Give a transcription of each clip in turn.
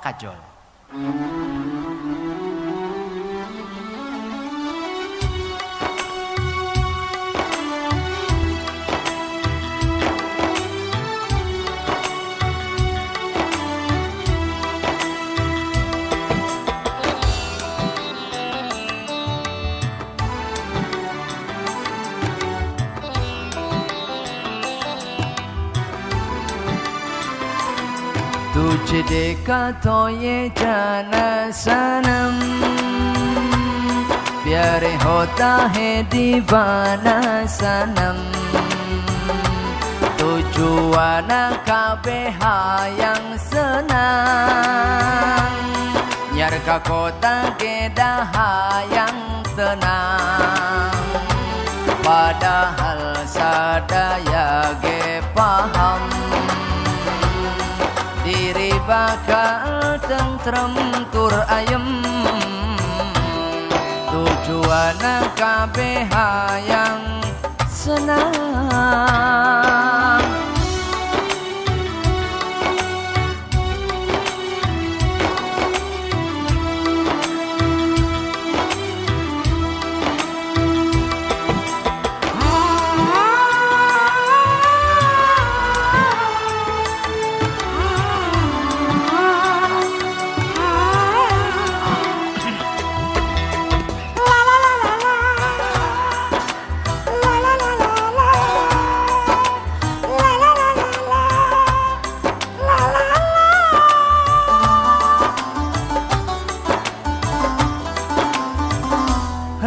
kajol. तुझे देखा तो ये जाना सनम, प्यारे होता है दीवाना सनम. Tujuan kabeh yang senang, nyar ka kota kedah yang tenang. Padahal sadaya ge paham, diri bakal tentrem tur ayem. Tujuan kabeh yang senang.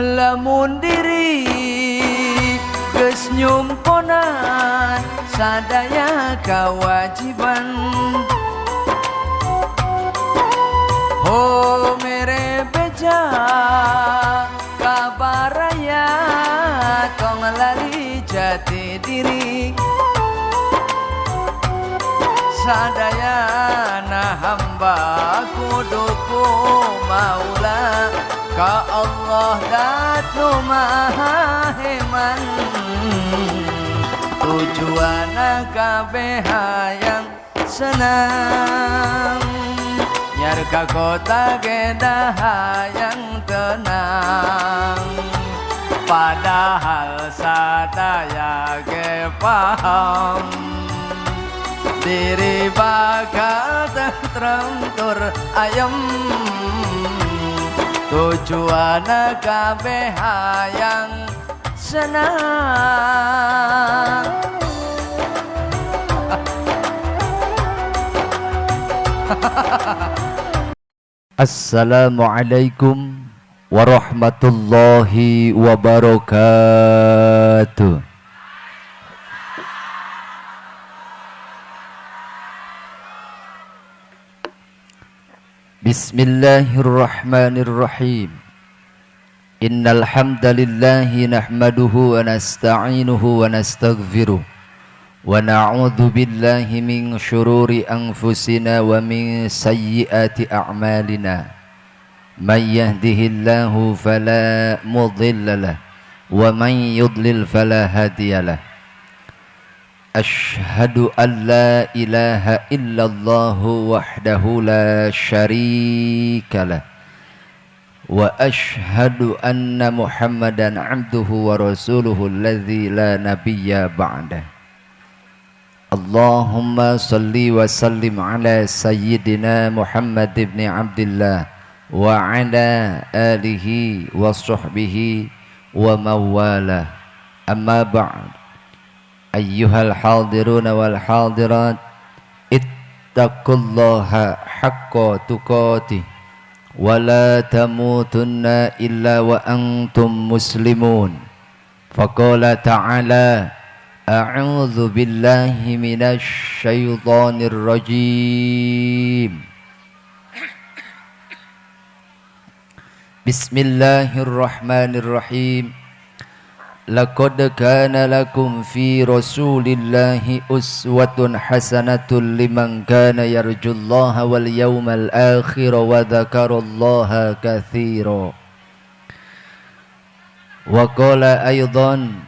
Lamun diri geus nyumponan sadaya kewajiban, ho mere beja kabaraya tong lali jati diri. Sadaya na hamba kuduku maula ka Allah datu maha heman. Tujuan kabeh yang senang, nyar ka kota kedah yang tenang. Padahal sadaya ge paham, diri bakal tentrem tur ayem. Tujuan kabeh yang senang. Assalamualaikum warahmatullahi wabarakatuh. Bismillahirrahmanirrahim. Innal hamdalillahi nahmaduhu wa nasta'inuhu wa nastaghfiruh wa na'udzu billahi min syururi anfusina wa min sayyiati a'malina. May yahdihillahu fala mudilla lahu wa man yudlil fala hadiyalah. Ashhadu an la ilaha illallah wahdahu la syarikalah wa ashhadu anna Muhammadan abduhu wa rasuluhu alladzi la nabiyya ba'dah. Allahumma salli wa sallim ala sayyidina Muhammad ibn Abdillah wa ala alihi wa sahbihi wa mawalah. Amma ba'd. Ayyuhal hadiruna wal hadirat, ittaqullaha haqqa tuqatih wa la tamutunna illa wa antum muslimun. Faqala ta'ala, a'udzu billahi minasy syaithanir rajim. Bismillahirrahmanirrahim. Laqad kana lakum fi Rasulillahi uswatun hasanatun liman kana yarjullaha wal yawmal akhir wa dzakarallaha katsira. Wa qala aidan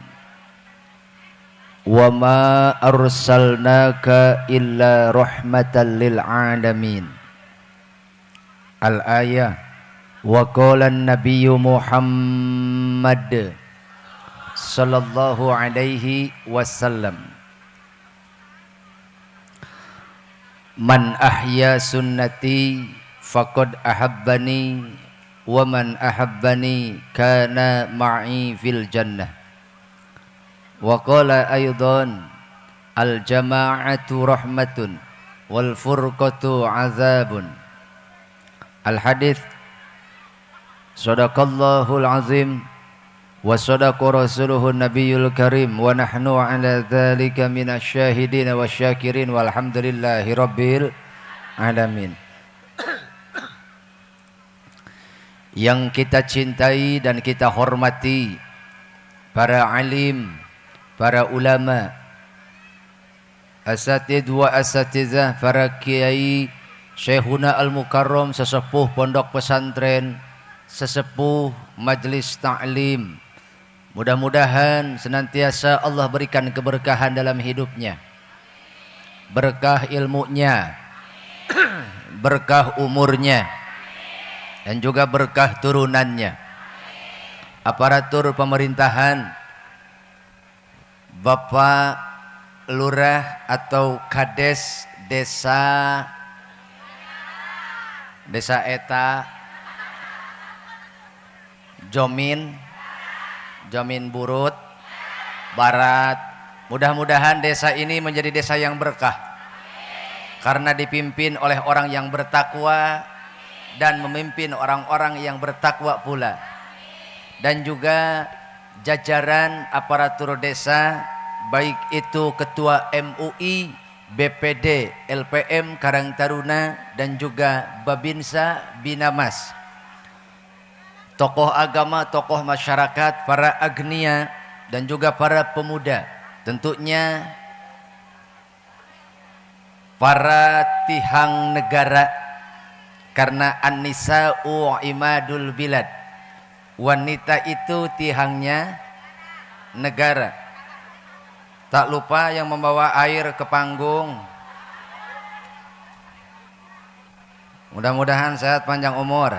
wa ma arsalnaka illa rahmatan lil alamin. Al-ayah. Wa qala an-nabiy Muhammad sallallahu alaihi wasallam, man ahya sunnati faqad ahabbani wa man ahabbani kana ma'i fil jannah. Wa qala aydan al jama'atu rahmatun wal furqatu azabun. Al hadits, sadaqallahul azim wa sadaqa rasuluhun nabiyul karim wa nahnu ala dzalika minasyahidin wasyakirin walhamdulillahi rabbil alamin. Yang kita cintai dan kita hormati para alim, para ulama, asatidz wa asatizah, para kiai, Syekhuna Al-Mukarram, sesepuh pondok pesantren, sesepuh majlis ta'lim. Mudah-mudahan senantiasa Allah berikan keberkahan dalam hidupnya, berkah ilmunya, berkah umurnya, dan juga berkah turunannya. Aparatur pemerintahan, Bapak Lurah atau Kades Desa Eta, Jomin Burut Barat. Mudah-mudahan desa ini menjadi desa yang berkah karena dipimpin oleh orang yang bertakwa dan memimpin orang-orang yang bertakwa pula. Dan juga jajaran aparatur desa, baik itu ketua MUI, BPD, LPM Karang Taruna, dan juga Babinsa Binamas, tokoh agama, tokoh masyarakat, para agnia, dan juga para pemuda, tentunya para tihang negara, karena an-nisa'u imadul bilad, wanita itu tihangnya negara. Tak lupa yang membawa air ke panggung. Mudah-mudahan sehat panjang umur.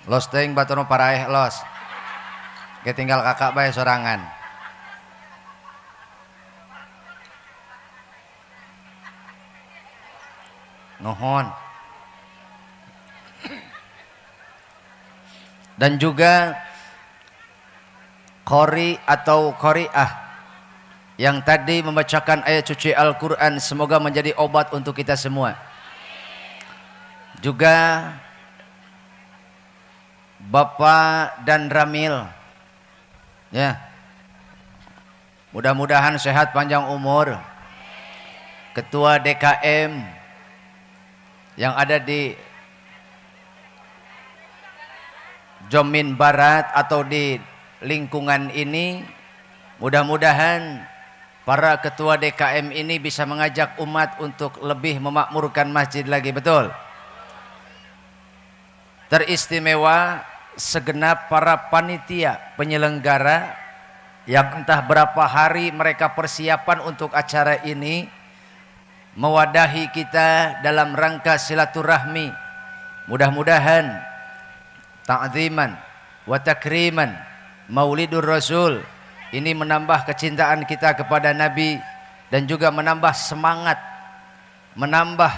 Los teuing batur paraeh los. Ge tinggal kakak bae sorangan. Nuhun. Dan juga qori atau qori'ah yang tadi membacakan ayat suci Al-Quran, semoga menjadi obat untuk kita semua. Juga Bapak dan Ramil, ya, mudah-mudahan sehat panjang umur. Ketua DKM yang ada di Jomin Barat atau di lingkungan ini, mudah-mudahan para ketua DKM ini bisa mengajak umat untuk lebih memakmurkan masjid lagi, betul? Teristimewa segenap para panitia penyelenggara yang entah berapa hari mereka persiapan untuk acara ini, mewadahi kita dalam rangka silaturahmi. Mudah-mudahan ta'ziman wa takriman Maulidur Rasul ini menambah kecintaan kita kepada Nabi dan juga menambah semangat, menambah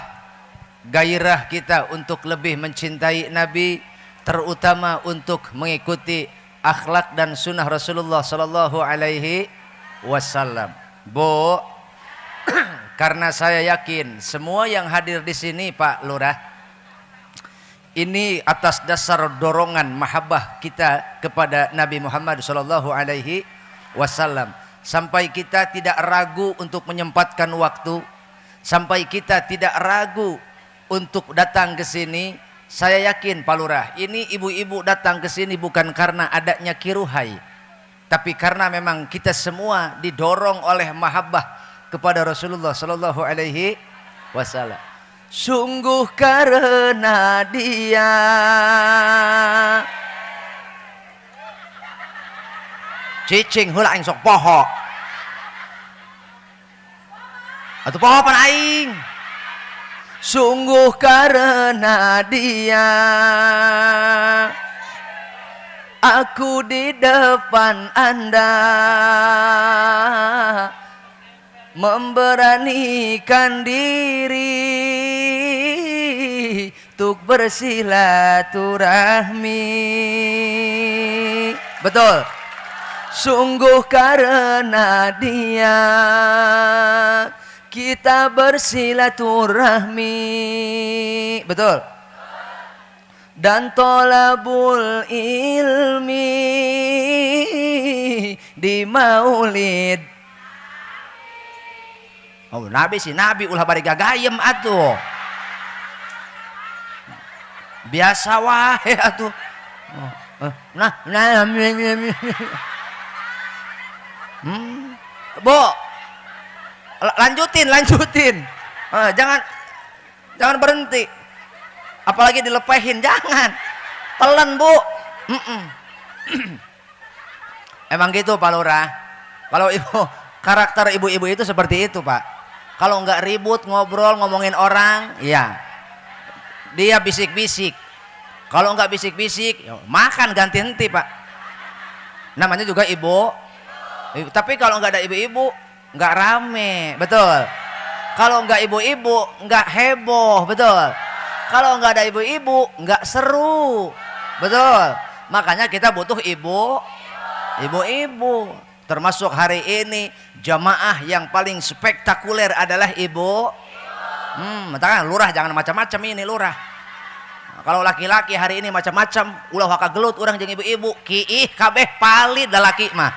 gairah kita untuk lebih mencintai Nabi, terutama untuk mengikuti akhlak dan sunnah Rasulullah sallallahu alaihi wasallam. Bu, karena saya yakin semua yang hadir di sini, Pak Lurah, ini atas dasar dorongan mahabbah kita kepada Nabi Muhammad sallallahu alaihi wasallam, sampai kita tidak ragu untuk menyempatkan waktu, sampai kita tidak ragu untuk datang ke sini. Saya yakin Pak Lurah, ini ibu-ibu datang ke sini bukan karena adanya kiruhai, tapi karena memang kita semua didorong oleh mahabbah kepada Rasulullah sallallahu alaihi wasallam. Sungguh karena dia cicing heula aing sok poho. Atuh poho pan aing. Sungguh karena dia aku di depan Anda memberanikan diri untuk bersilaturahmi. Betul. Sungguh karena dia kita bersilaturahmi. Betul. Dan tolabul ilmi di maulid. Oh, Nabi si Nabi ulah bari gagayem atuh. Biasa wae atuh. Bu, lanjutin. Jangan berhenti. Apalagi dilepehin, jangan. Telan, Bu. Emang gitu, Pak Lurah. Kalau karakter ibu-ibu itu seperti itu, Pak. Kalau nggak ribut, ngobrol, ngomongin orang, ya. Dia bisik-bisik. Kalau nggak bisik-bisik, makan ganti henti, Pak. Namanya juga ibu. Tapi kalau nggak ada ibu-ibu, nggak rame, betul. Kalau nggak ibu-ibu, nggak heboh, betul. Kalau nggak ada ibu-ibu, nggak seru, betul. Makanya kita butuh ibu-ibu. Termasuk hari ini jamaah yang paling spektakuler adalah ibu. Makanya lurah jangan macam-macam ini lurah. Nah, kalau laki-laki hari ini macam-macam, ulah waka gelut orang jeung ibu-ibu, kiih kabeh palit da laki mah.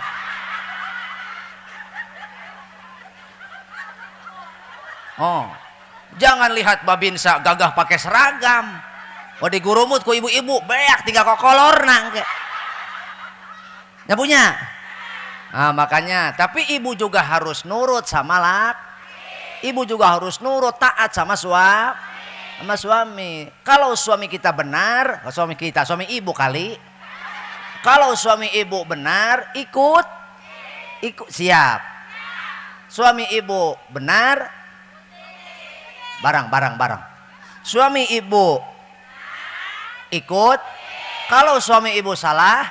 Oh, jangan lihat babinsa gagah pakai seragam. Oh, digurumut ku ibu-ibu, beak tinggal kokolorna engke. Ya punya. Nah, makanya, tapi ibu juga harus nurut sama ibu juga harus nurut taat sama suami. Kalau suami kita benar, suami ibu kali. Kalau suami ibu benar, ikut siap. Suami ibu benar, barang. Suami ibu ikut. Kalau suami ibu salah,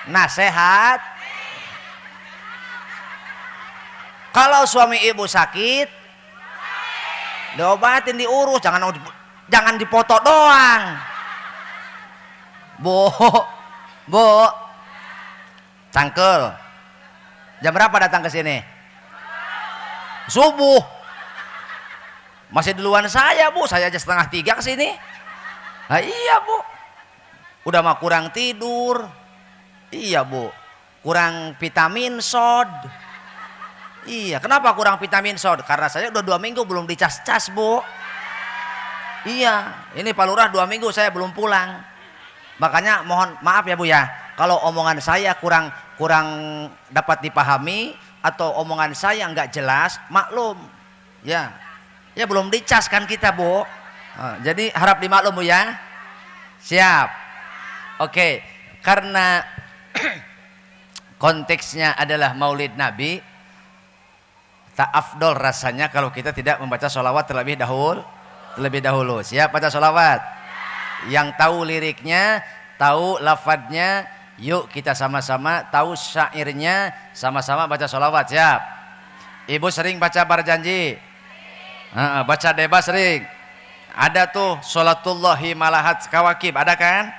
nasihat. Kalau suami ibu sakit, diobatin, diurus, jangan dipoto doang. Bu, cangkel. Jam berapa datang ke sini? Subuh. Masih duluan saya, Bu. Saya aja 2:30 ke sini. Nah, iya, Bu. Udah mah kurang tidur. Iya, Bu. Kurang vitamin sod. Iya, kenapa kurang vitamin sod? Karena saya udah 2 minggu belum dicas-cas, Bu. Iya, ini Pak Lurah 2 minggu saya belum pulang. Makanya mohon maaf ya, Bu ya. Kalau omongan saya kurang dapat dipahami atau omongan saya nggak jelas, maklum. Ya belum dicas kan kita, Bu. Jadi harap dimaklum, Bu ya. Siap. Oke, karena konteksnya adalah Maulid Nabi, tak afdol rasanya kalau kita tidak membaca sholawat terlebih dahulu. Siap baca sholawat? Yang tahu liriknya, tahu lafadznya, yuk kita sama-sama tahu syairnya, sama-sama baca sholawat. Siap? Ibu sering baca berjanji? Baca deba sering? Ada tuh sholatullahi malahat kawakib, ada kan?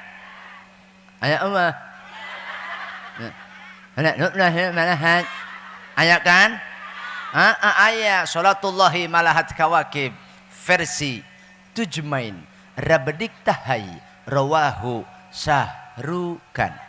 Ayat Allah. Malahat. Ayat kan? Ayat sholatullahi malahat kawakib versi Tujmain Rabedik Tahai Rawahu Syahrukan.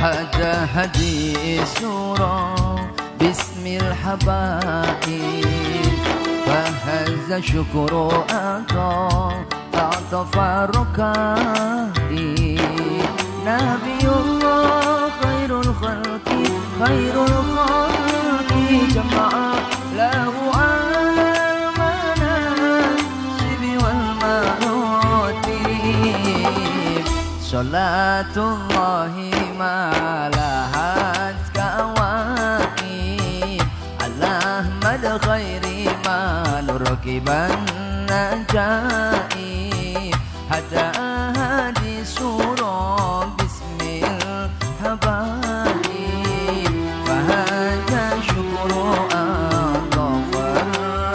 Hada hadis surah bismil habaib fahaza syukru ata farukai Nabiullah khairul khalqi جمعا له على المناصب والمراتب صلاة الله ما لهت كواكب على أحمد خير من ركب النجائب هدى هادي سورة باسم الحبايب فهذا شكر أضاف الركائب.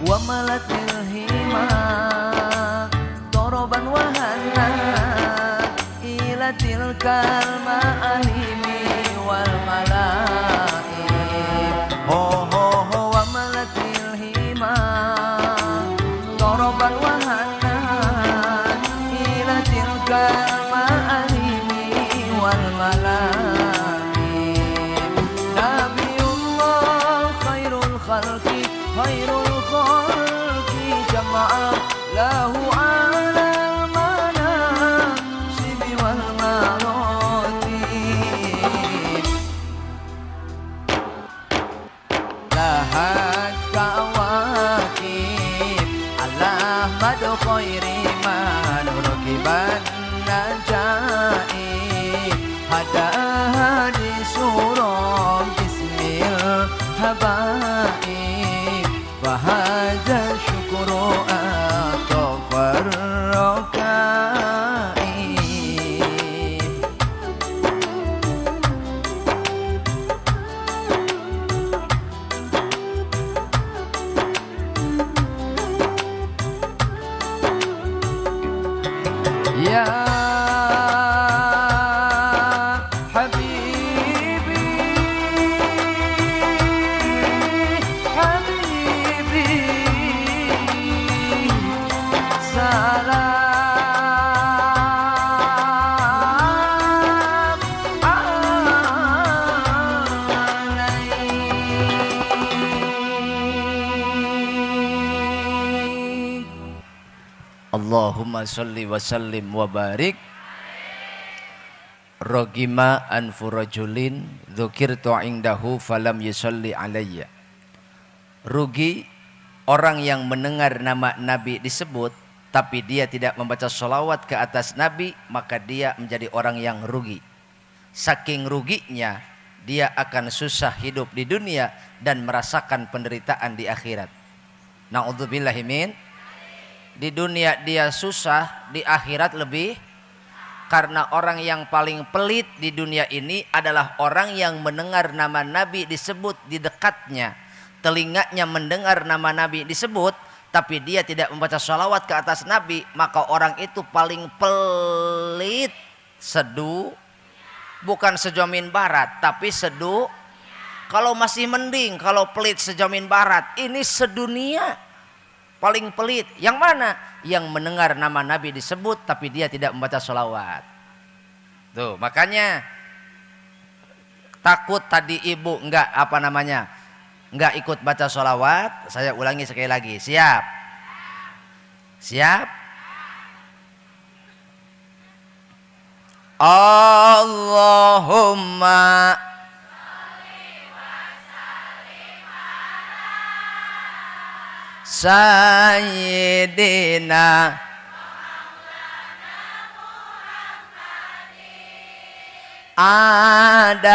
وملت الهما ضربا وهنا إلى تلك المعالم والملائم وملت الهما ضربا وهنا إلى تلك المعالم والملائم نبي الله خير الخلق خير الخلق جمعا له على المناصب والمراتب لهت كواكب على أحمد خير من ركب النجائب هدى هادي سورة باسم الحبايب فهذا شكر أطف الركائب. يا Allahumma sholli wa sallim wa barik rogima anfu rajulin dzukirtu indahu falam yusalli alayya. Rugi orang yang mendengar nama Nabi disebut tapi dia tidak membaca sholawat ke atas Nabi, maka dia menjadi orang yang rugi. Saking ruginya dia akan susah hidup di dunia dan merasakan penderitaan di akhirat. Na'udzubillahi min. Di dunia dia susah, di akhirat lebih, karena orang yang paling pelit di dunia ini adalah orang yang mendengar nama Nabi disebut di dekatnya. Telinganya mendengar nama Nabi disebut tapi dia tidak membaca sholawat ke atas Nabi, maka orang itu paling pelit bukan sejamin barat tapi kalau masih mending kalau pelit sejamin barat, ini sedunia. Paling pelit yang mana? Yang mendengar nama Nabi disebut tapi dia tidak membaca sholawat. Tuh, makanya takut tadi ibu enggak ikut baca sholawat. Saya ulangi sekali lagi. Siap? Siap? Allahumma Sayyidina adadama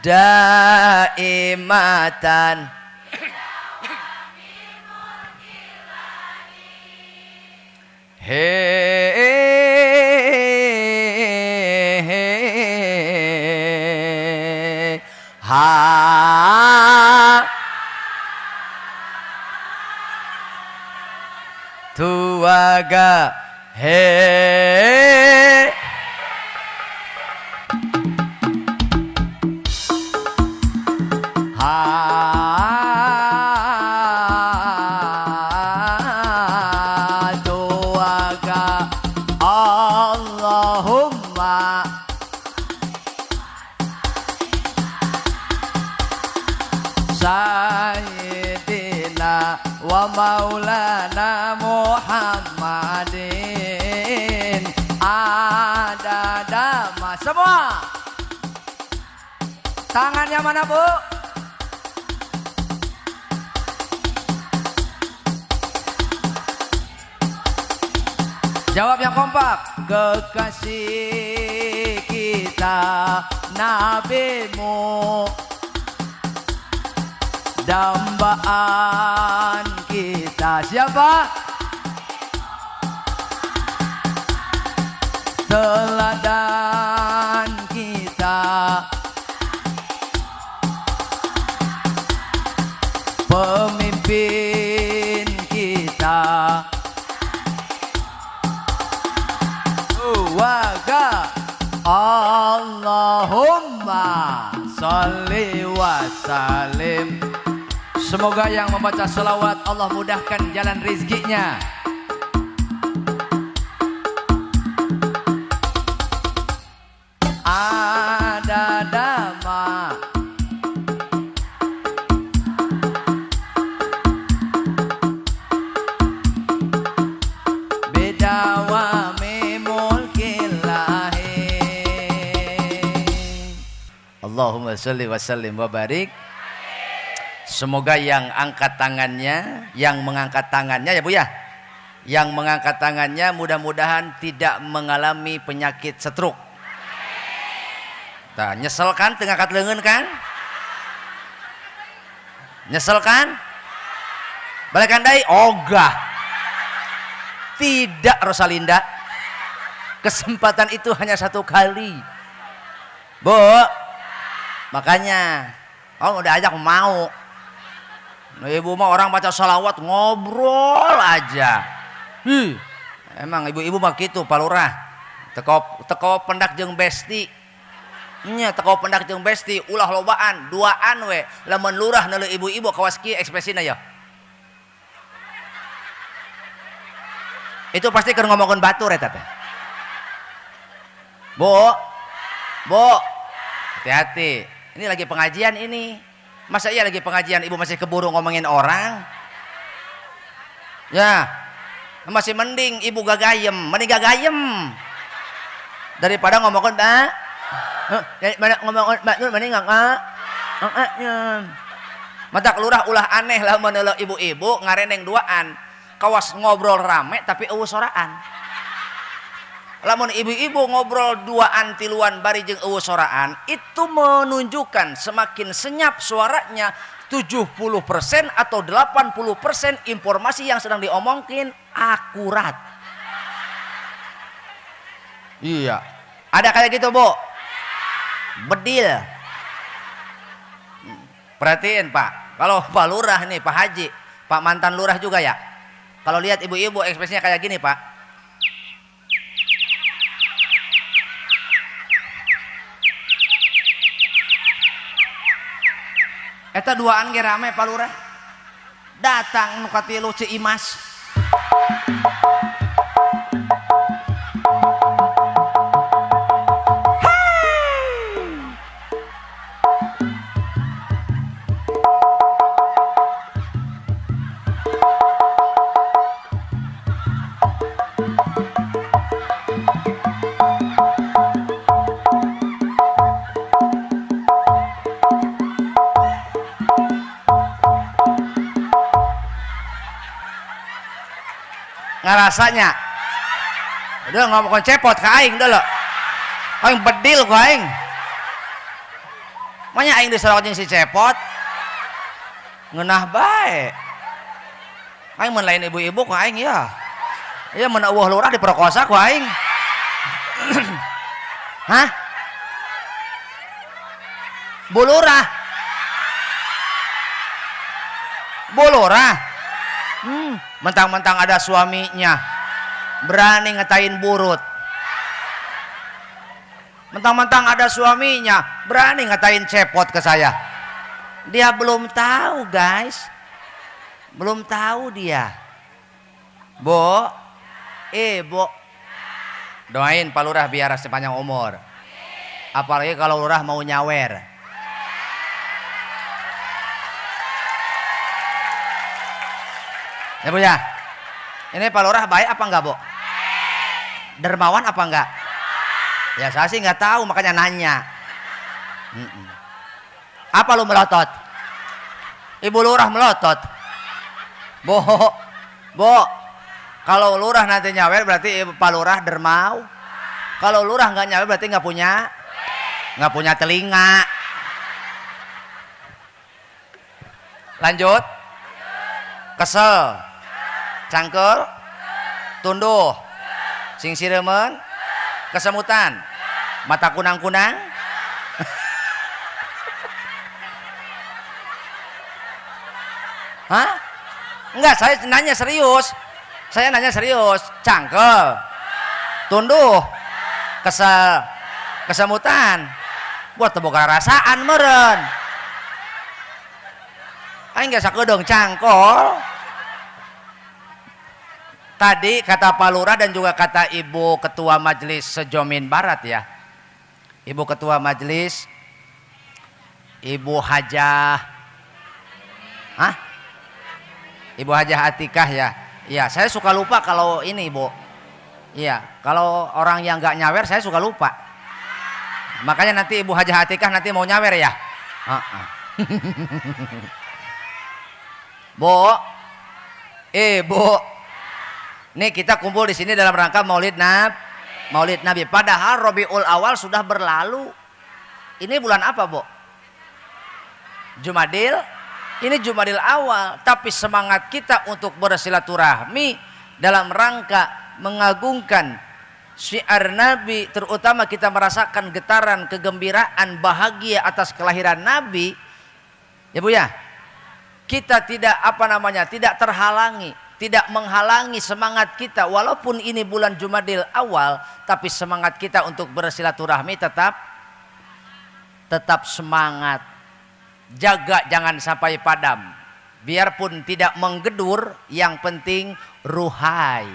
daimatan tu waga he. Doaga Allahumma Sayyidina wa maulana Muhammadin adadama. Semua tangannya mana, Bu? Jawab yang kompak. Kekasih kita nabimu, dambaan kita siapa? Teladan kita, pemimpin kita. Waga Allahumma sholli wa salim. Semoga yang membaca selawat Allah mudahkan jalan rizkinya. Ada dama bedawa Allahumma sholli wa sallim wa barik. Semoga yang angkat tangannya, yang mengangkat tangannya ya Bu ya, yang mengangkat tangannya mudah-mudahan tidak mengalami penyakit stroke. Nah, nyesel kan tengah angkat leungeun kan? Nyesel kan? Balikan deui ogah. Tidak Rosalinda. Kesempatan itu hanya satu kali. Bu, makanya udah ajak mau. Nah, ibu mah orang baca salawat ngobrol aja. Emang ibu-ibu mah gitu Pak Lurah. Teko pendak jeung besti. Nya teko pendak jeung besti ulah lobaan, duaan we. Lamun lurah neuleuh ibu-ibu kawas kieu ekspresina ya. Itu pasti keur ngomongkeun batur eta teh. Bu. Hati-hati. Ini lagi pengajian ini. Masa iya lagi pengajian ibu masih keburu ngomongin orang? Ya. Masih mending ibu gagayem, mending gagayem. Daripada ngomongin ngomongin mending mata kelurah ulah aneh lah menelok ibu-ibu ngareneng duaan. Kawas ngobrol rame tapi eueuh soraan. Lamun ibu-ibu ngobrol duaan tiluan bari jeung eueuh soraan, itu menunjukkan semakin senyap suaranya 70% atau 80% informasi yang sedang diomongin akurat. Iya. Ada kayak gitu, Bu? Bedil. Perhatiin, Pak. Kalau Pak Lurah nih, Pak Haji, Pak mantan lurah juga ya. Kalau lihat ibu-ibu ekspresinya kayak gini, Pak. Eta duaan ge rame Pak Lurah. Datang nu katilu Ciimas. Ngarasanya udah ngomong cepot ke aing dulu aing bedil ku aing makanya aing disorot jeung si cepot ngeunah bae aing mun lain ibu-ibu ku aing ya ieu mun eueuh lurah diperkosa ku aing hah Bu Lurah mentang-mentang ada suaminya Berani ngatain burut. Mentang-mentang ada suaminya, berani ngatain cepot ke saya. Dia belum tahu, guys. Belum tahu dia. Bu, Bu, doain Pak Lurah biar sepanjang umur. Apalagi kalau Lurah mau nyawer. Ya Bu ya. Ini Pak Lurah baik apa enggak, Bu? Dermawan apa enggak? Ya saya sih nggak tahu, makanya nanya. Apa lu melotot? Ibu Lurah melotot. Bu, kalau Lurah nanti nyawer berarti Pak Lurah dermau. Kalau Lurah nggak nyawer berarti nggak punya telinga. Lanjut. Kesel, cangkel, tunduh, sing siremen, kesemutan, mata kunang-kunang. Hah? Enggak, saya nanya serius. Cangkel, tunduh, kesel, kesemutan. Buat teboga rasaan meren. Aing enggak sakedeung cangkol. Tadi kata Pak Lurah dan juga kata Ibu Ketua Majelis Sejomin Barat ya. Ibu Ketua Majelis, Ibu Hajah, Ibu Hajah Atikah ya. Iya, saya suka lupa kalau ini Ibu. Iya, kalau orang yang nggak nyawer saya suka lupa. Makanya nanti Ibu Hajah Atikah nanti mau nyawer ya. Bu, Bu. Nih kita kumpul di sini dalam rangka Maulid Nabi. Padahal Rabiul Awal sudah berlalu. Ini bulan apa, Bu? Jumadil. Ini Jumadil Awal. Tapi semangat kita untuk bersilaturahmi dalam rangka mengagungkan syiar Nabi, terutama kita merasakan getaran kegembiraan bahagia atas kelahiran Nabi. Ya Bu ya. Kita tidak tidak terhalangi, tidak menghalangi semangat kita walaupun ini bulan Jumadil Awal, tapi semangat kita untuk bersilaturahmi tetap semangat. Jaga jangan sampai padam. Biarpun tidak menggedur, yang penting ruhai.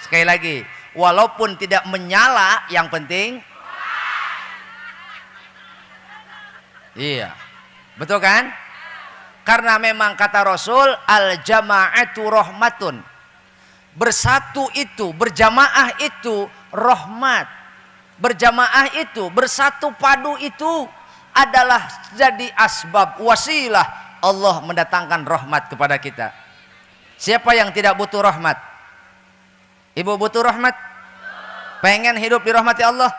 Sekali lagi, walaupun tidak menyala, yang penting iya. Betul kan? Karena memang kata Rasul, al-jama'atu rahmatun. Bersatu itu, berjamaah itu rahmat. Berjamaah itu, bersatu padu itu adalah jadi asbab, wasilah Allah mendatangkan rahmat kepada kita. Siapa yang tidak butuh rahmat? Ibu butuh rahmat? Pengen hidup dirahmati Allah?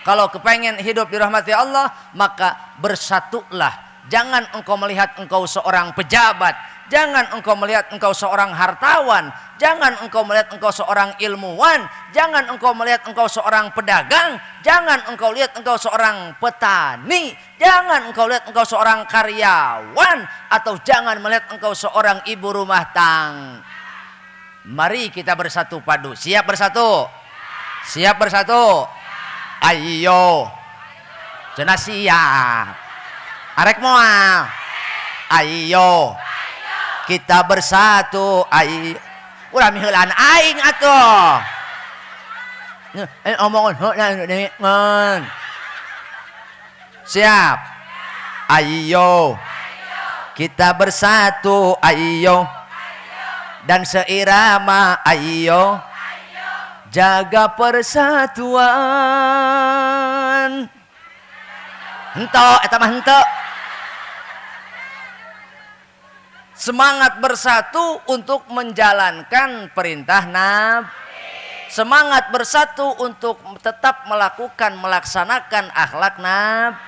Kalau kepengen hidup dirahmati Allah, maka bersatulah. Jangan engkau melihat engkau seorang pejabat, jangan engkau melihat engkau seorang hartawan, jangan engkau melihat engkau seorang ilmuwan, jangan engkau melihat engkau seorang pedagang, jangan engkau lihat engkau seorang petani, jangan engkau lihat engkau seorang karyawan, atau jangan melihat engkau seorang ibu rumah tangga. Mari kita bersatu padu. Siap bersatu? Siap bersatu? Ayo. Cenah siap. Arek moal. Ayo. Kita bersatu. Ayo. Ulah miheulan aing atuh. Omongan siap. Ayo. Kita bersatu. Ayo. Dan seirama. Ayo. Jaga persatuan. Hento, eta mah hento. Semangat bersatu untuk menjalankan perintah Nabi. Semangat bersatu untuk tetap melaksanakan akhlak Nabi.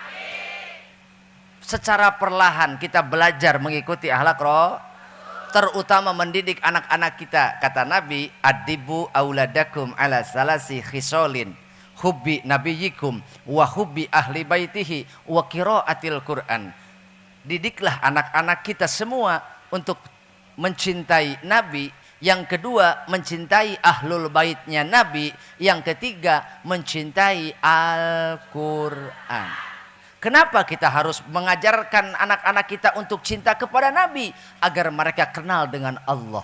Secara perlahan kita belajar mengikuti akhlak Rasul, terutama mendidik anak-anak kita. Kata Nabi, adibu auladakum ala salasi khisolin, hubbi nabiyikum wa hubbi ahli baitihi wa qiraatil Quran. Didiklah anak-anak kita semua untuk mencintai Nabi, Yang kedua, mencintai ahlul baitnya Nabi. Yang ketiga, mencintai Al-Quran. Kenapa kita harus mengajarkan anak-anak kita untuk cinta kepada Nabi? Agar mereka kenal dengan Allah,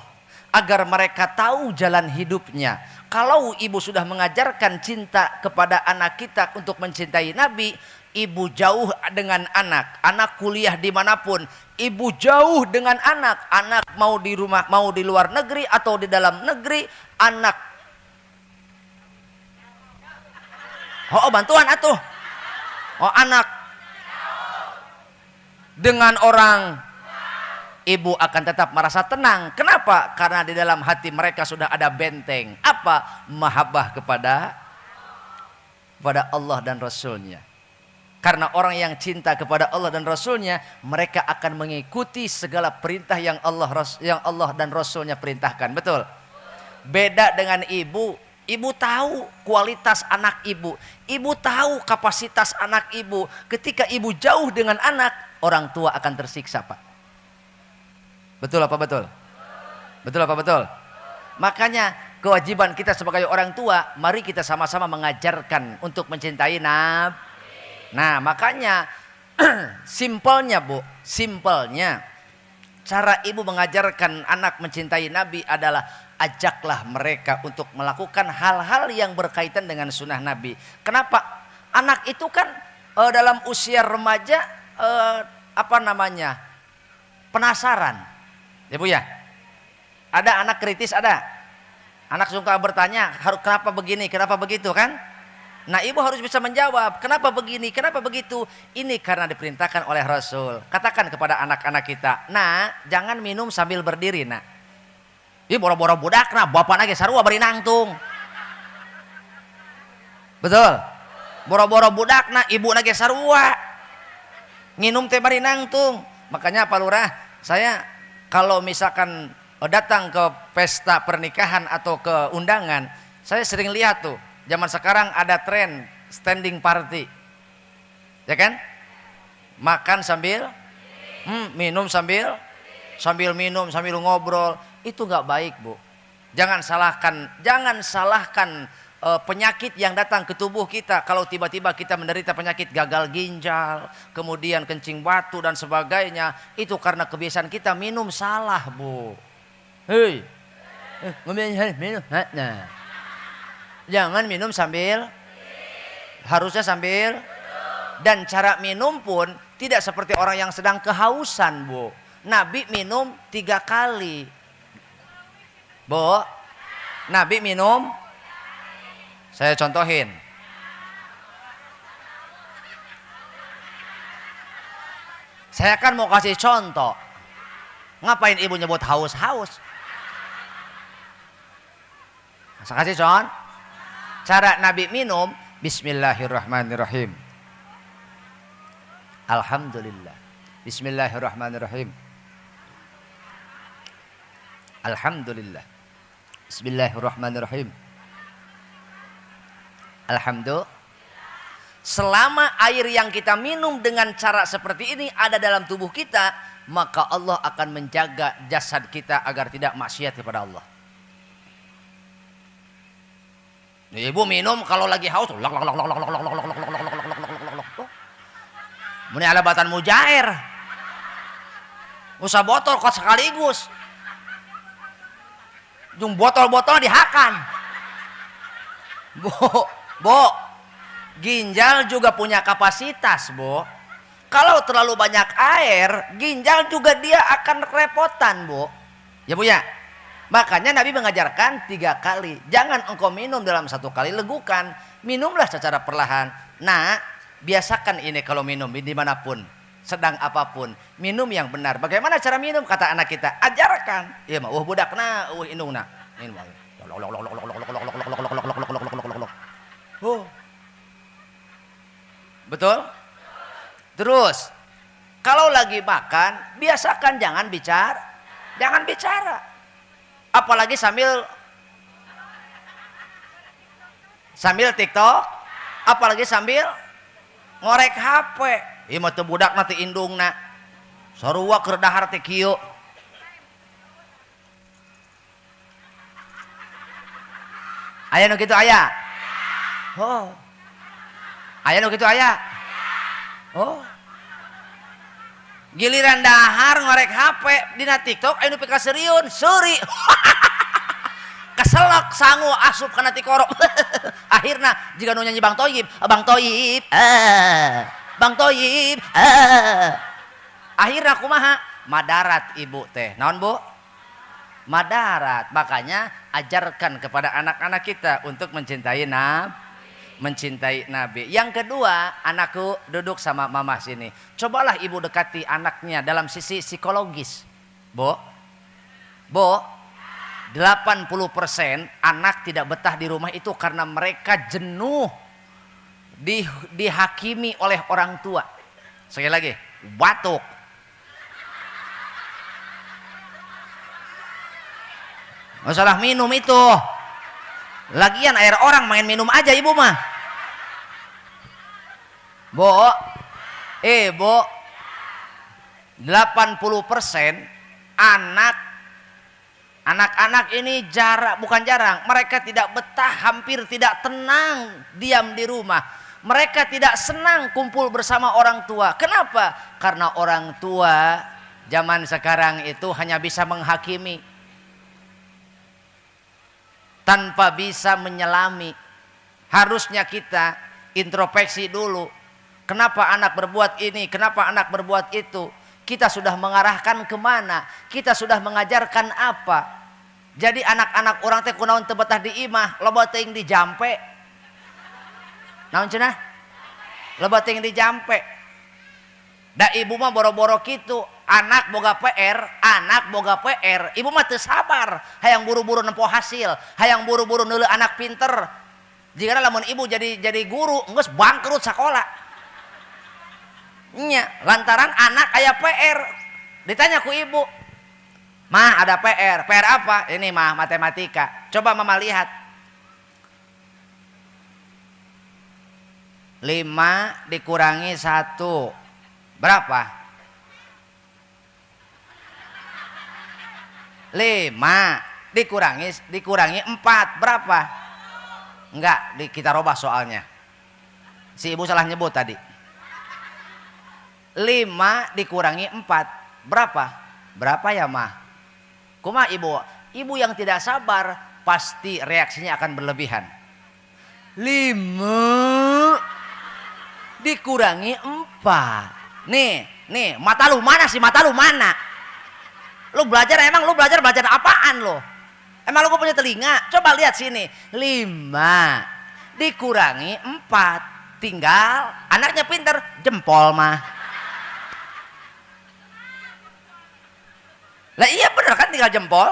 agar mereka tahu jalan hidupnya. Kalau ibu sudah mengajarkan cinta kepada anak kita untuk mencintai Nabi, ibu jauh dengan anak kuliah dimanapun, ibu jauh dengan anak mau di rumah, mau di luar negeri atau di dalam negeri, anak bantuan atuh, anak dengan orang, ibu akan tetap merasa tenang. Kenapa? Karena di dalam hati mereka sudah ada benteng. Apa? Mahabbah kepada Allah dan Rasulnya. Karena orang yang cinta kepada Allah dan Rasulnya, mereka akan mengikuti segala perintah yang Allah dan Rasulnya perintahkan. Betul? Beda dengan ibu. Ibu tahu kualitas anak ibu. Ibu tahu kapasitas anak ibu. Ketika ibu jauh dengan anak, orang tua akan tersiksa, Pak. Betul apa betul? Betul apa betul? Makanya kewajiban kita sebagai orang tua, mari kita sama-sama mengajarkan untuk mencintai Nabi. Nah, makanya simpelnya, Bu, simpelnya cara ibu mengajarkan anak mencintai Nabi adalah ajaklah mereka untuk melakukan hal-hal yang berkaitan dengan sunnah Nabi. Kenapa? Anak itu kan dalam usia remaja penasaran, ya Bu ya. Ada anak kritis, ada anak suka bertanya, kenapa begini, kenapa begitu kan? Nah, ibu harus bisa menjawab, kenapa begini, kenapa begitu? Ini karena diperintahkan oleh Rasul. Katakan kepada anak-anak kita, nah jangan minum sambil berdiri, nak. Ini boro-boro budak, nah bapak lagi sarua beri nangtung. Betul? Boro-boro budak, nah ibu lagi sarua nginum teh bari nangtung. Makanya Pak Lurah, saya kalau misalkan datang ke pesta pernikahan atau ke undangan, saya sering lihat tuh, zaman sekarang ada tren standing party, ya kan? Makan sambil minum sambil minum sambil ngobrol, itu nggak baik, Bu. Jangan salahkan penyakit yang datang ke tubuh kita. Kalau tiba-tiba kita menderita penyakit gagal ginjal, kemudian kencing batu dan sebagainya, itu karena kebiasaan kita minum salah, Bu. Hei, minum, nah, jangan minum sambil, harusnya sambil. Dan cara minum pun tidak seperti orang yang sedang kehausan, Bu. Nabi minum 3 kali, Bu. Nabi minum, saya contohin. Saya kan mau kasih contoh. Ngapain ibu nyebut haus-haus? Saya kasih contoh. Cara Nabi minum, bismillahirrahmanirrahim. Alhamdulillah. Bismillahirrahmanirrahim. Alhamdulillah. Bismillahirrahmanirrahim. Alhamdulillah. Selama air yang kita minum dengan cara seperti ini ada dalam tubuh kita, maka Allah akan menjaga jasad kita agar tidak maksiat kepada Allah. Ibu minum kalau lagi haus, muni alabatan mujair, usah botol kok sekaligus, jung botol-botol dihakan. Bu, ginjal juga punya kapasitas, Bu. Kalau terlalu banyak air, ginjal juga dia akan kerepotan, Bu. Ya, Bu ya. Makanya Nabi mengajarkan 3 kali. Jangan engkau minum dalam 1 kali, legukan. Minumlah secara perlahan. Nah, biasakan ini kalau minum dimanapun, sedang apapun, minum yang benar. Bagaimana cara minum? Kata anak kita, ajarkan. Iya mah, budakna, indungna. Minum. Betul? Terus, kalau lagi makan, biasakan jangan bicara. Jangan bicara. Apalagi sambil TikTok, apalagi sambil ngorek HP. Ieu mah teu budak nanti indungna. Sarua keur dahar teh kieu. Aya nu kitu aya. Oh. Aya nu kitu aya. Oh. Giliran dahar ngorek HP dina TikTok aya nu pikaseriun, seuri. Keselak sangu asup kana tikoro. Akhirna jika nu nyanyi Bang Toyib, Bang Toyib, Bang Toyib, akhirna kumaha? Madarat ibu teh. Naon Bu? Madarat. Makanya ajarkan kepada anak-anak kita untuk mencintai Nabi. Yang kedua, anakku duduk sama mama sini. Cobalah ibu dekati anaknya dalam sisi psikologis. Bu, 80% anak tidak betah di rumah itu karena mereka jenuh dihakimi oleh orang tua. Sekali lagi, batuk. Masalah minum itu. Lagian air orang main minum aja ibu mah. Bu, 80% anak-anak ini bukan jarang, mereka tidak betah, hampir tidak tenang diam di rumah. Mereka tidak senang kumpul bersama orang tua. Kenapa? Karena orang tua zaman sekarang itu hanya bisa menghakimi tanpa bisa menyelami. Harusnya kita introspeksi dulu. Kenapa anak berbuat ini? Kenapa anak berbuat itu? Kita sudah mengarahkan kemana? Kita sudah mengajarkan apa? Jadi anak-anak orang teh kunaon teu betah di imah, loba teuing di jampe. Naon cenah? Loba teuing di jampe. Da ibu mah boro-boro kitu, anak boga PR, ibu mah teu sabar, hayang buru-buru nempo hasil, hayang buru-buru neuleuh anak pinter. Jigana lamun ibu jadi guru, geus bangkrut sakola. Nya, lantaran anak aya PR. Ditanya ku ibu, "Mah, ada PR. PR apa?" "Ini mah matematika." Coba mama lihat. 5 dikurangi 1 berapa? 5 dikurangi 4 berapa? Enggak, kita robah soalnya. Si ibu salah nyebut tadi. 5 dikurangi 4 berapa? Berapa ya mah? Kumaha ibu? Ibu yang tidak sabar pasti reaksinya akan berlebihan. 5 dikurangi 4. Nih, mata lu mana sih? Mata lu mana? Lu belajar apaan lo? Emang lu punya telinga? Coba lihat sini. 5 dikurangi 4 tinggal anaknya pinter jempol mah. Lah iya bener kan tinggal jempol.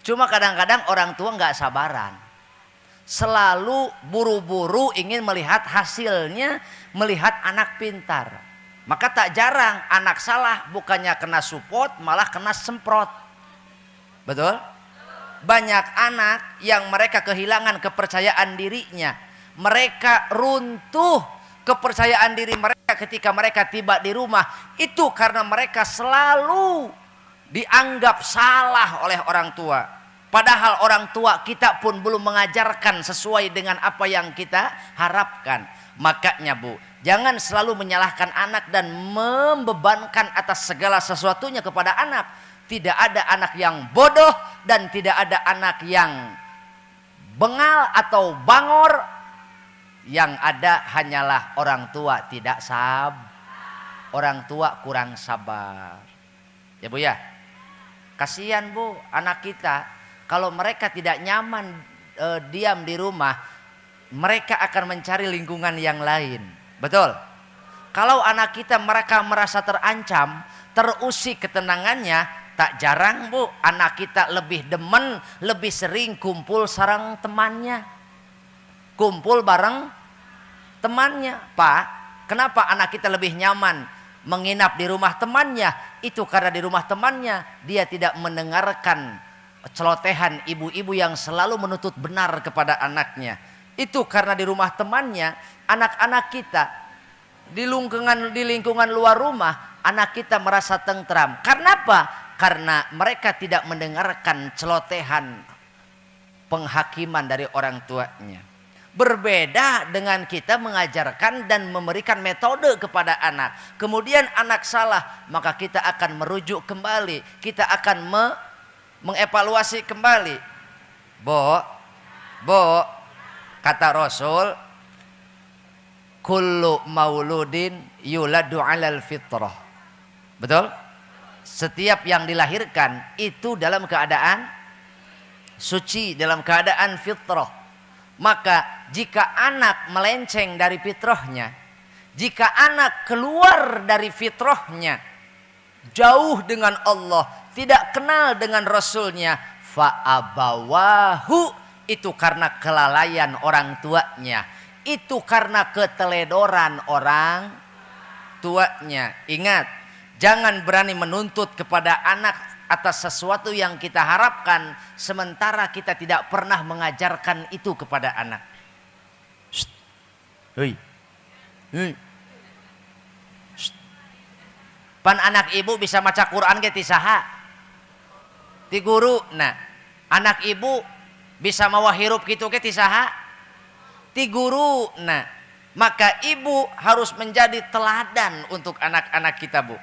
Cuma kadang-kadang orang tua nggak sabaran. Selalu buru-buru ingin melihat hasilnya, melihat anak pintar. Maka tak jarang anak salah bukannya kena support malah kena semprot. Betul? Banyak anak yang mereka kehilangan kepercayaan dirinya. Mereka runtuh kepercayaan diri mereka ketika mereka tiba di rumah. Itu karena mereka selalu dianggap salah oleh orang tua. Padahal orang tua kita pun belum mengajarkan sesuai dengan apa yang kita harapkan. Makanya Bu, jangan selalu menyalahkan anak dan membebankan atas segala sesuatunya kepada anak. Tidak ada anak yang bodoh dan tidak ada anak yang bengal atau bangor. Yang ada hanyalah orang tua tidak orang tua kurang sabar. Ya Bu ya. Kasihan Bu anak kita kalau mereka tidak nyaman diam di rumah, mereka akan mencari lingkungan yang lain. Betul? Kalau anak kita mereka merasa terancam, terusik ketenangannya, tak jarang Bu anak kita lebih demen, lebih sering kumpul sareng temannya. Kumpul bareng temannya. Pak, kenapa anak kita lebih nyaman menginap di rumah temannya? Itu karena di rumah temannya dia tidak mendengarkan celotehan ibu-ibu yang selalu menuntut benar kepada anaknya. Itu karena di rumah temannya anak-anak kita di lingkungan luar rumah anak kita merasa tentram. Karena apa? Karena mereka tidak mendengarkan celotehan penghakiman dari orang tuanya. Berbeda dengan kita mengajarkan dan memberikan metode kepada anak. Kemudian anak salah, maka kita akan merujuk kembali. Kita akan mengevaluasi kembali. Bo, kata Rasul, kullu mauludin yuladu alal fitrah. Betul? Setiap yang dilahirkan itu dalam keadaan suci, dalam keadaan fitrah. Maka jika anak melenceng dari fitrahnya, jika anak keluar dari fitrahnya, jauh dengan Allah, tidak kenal dengan Rasulnya, fa'abawahu, itu karena kelalaian orang tuanya, itu karena keteledoran orang tuanya. Ingat, jangan berani menuntut kepada anak atas sesuatu yang kita harapkan, sementara kita tidak pernah mengajarkan itu kepada anak. Hei. Pan anak ibu bisa maca Quran ke tisaha? Ti guru. Nah, anak ibu bisa mawa hirup gitu ke tisaha? Ti guru. Nah, maka ibu harus menjadi teladan untuk anak-anak kita, Bu.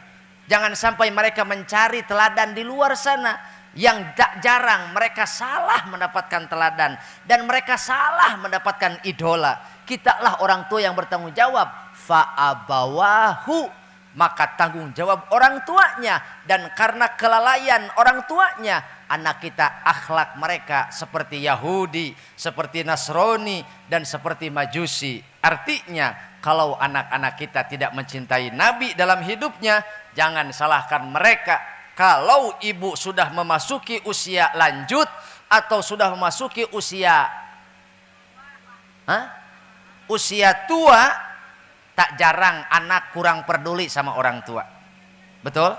Jangan sampai mereka mencari teladan di luar sana. Yang tak jarang mereka salah mendapatkan teladan. Dan mereka salah mendapatkan idola. Kitalah orang tua yang bertanggung jawab. Fa'abawahu, maka tanggung jawab orang tuanya. Dan karena kelalaian orang tuanya, anak kita akhlak mereka seperti Yahudi, seperti Nasrani, dan seperti Majusi. Artinya, kalau anak-anak kita tidak mencintai Nabi dalam hidupnya, jangan salahkan mereka. Kalau ibu sudah memasuki usia lanjut atau sudah memasuki usia tua, tak jarang anak kurang peduli sama orang tua. Betul?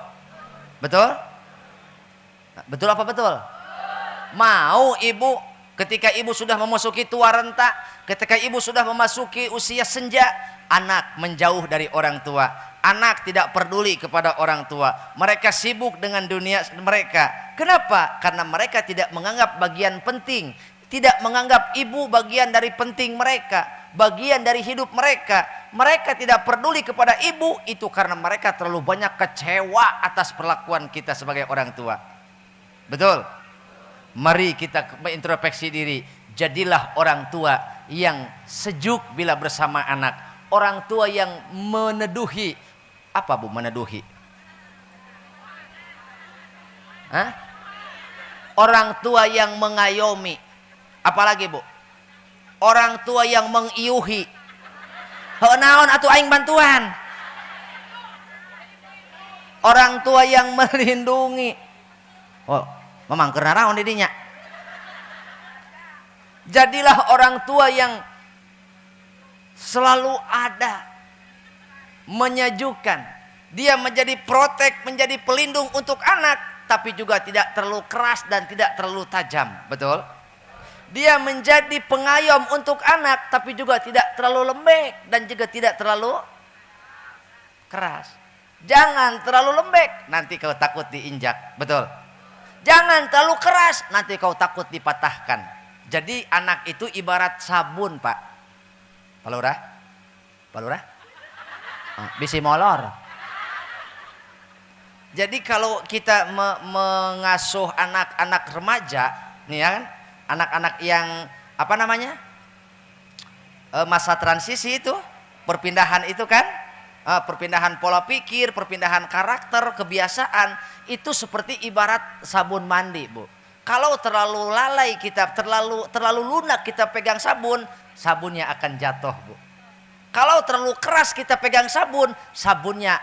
Betul? Betul apa betul? Mau ibu ketika ibu sudah memasuki tua renta, ketika ibu sudah memasuki usia senja, anak menjauh dari orang tua. Anak tidak peduli kepada orang tua. Mereka sibuk dengan dunia mereka. Kenapa? Karena mereka tidak menganggap bagian penting. Tidak menganggap ibu bagian dari penting mereka. Bagian dari hidup mereka. Mereka tidak peduli kepada ibu. Itu karena mereka terlalu banyak kecewa atas perlakuan kita sebagai orang tua. Betul? Mari kita introspeksi diri. Jadilah orang tua yang sejuk bila bersama anak. Orang tua yang meneduhi. Apa Bu meneduhi? Hah? Orang tua yang mengayomi. Apalagi Bu? Orang tua yang mengiuhi. Heuh naon atuh aing bantuan. Orang tua yang melindungi. Oh, memang karena naon didinya. Jadilah orang tua yang selalu ada, menyejukkan. Dia menjadi protek, menjadi pelindung untuk anak, tapi juga tidak terlalu keras dan tidak terlalu tajam. Betul? Dia menjadi pengayom untuk anak, tapi juga tidak terlalu lembek dan juga tidak terlalu keras. Jangan terlalu lembek, nanti kau takut diinjak. Betul? Jangan terlalu keras, nanti kau takut dipatahkan. Jadi anak itu ibarat sabun, Pak. Palurah? Bisi molor. Jadi kalau kita mengasuh anak-anak remaja, nih ya kan, anak-anak yang apa namanya, masa transisi itu, perpindahan itu kan, perpindahan pola pikir, perpindahan karakter, kebiasaan, itu seperti ibarat sabun mandi, Bu. Kalau terlalu lalai kita, terlalu lunak kita pegang sabun, sabunnya akan jatuh, Bu. Kalau terlalu keras kita pegang sabun, sabunnya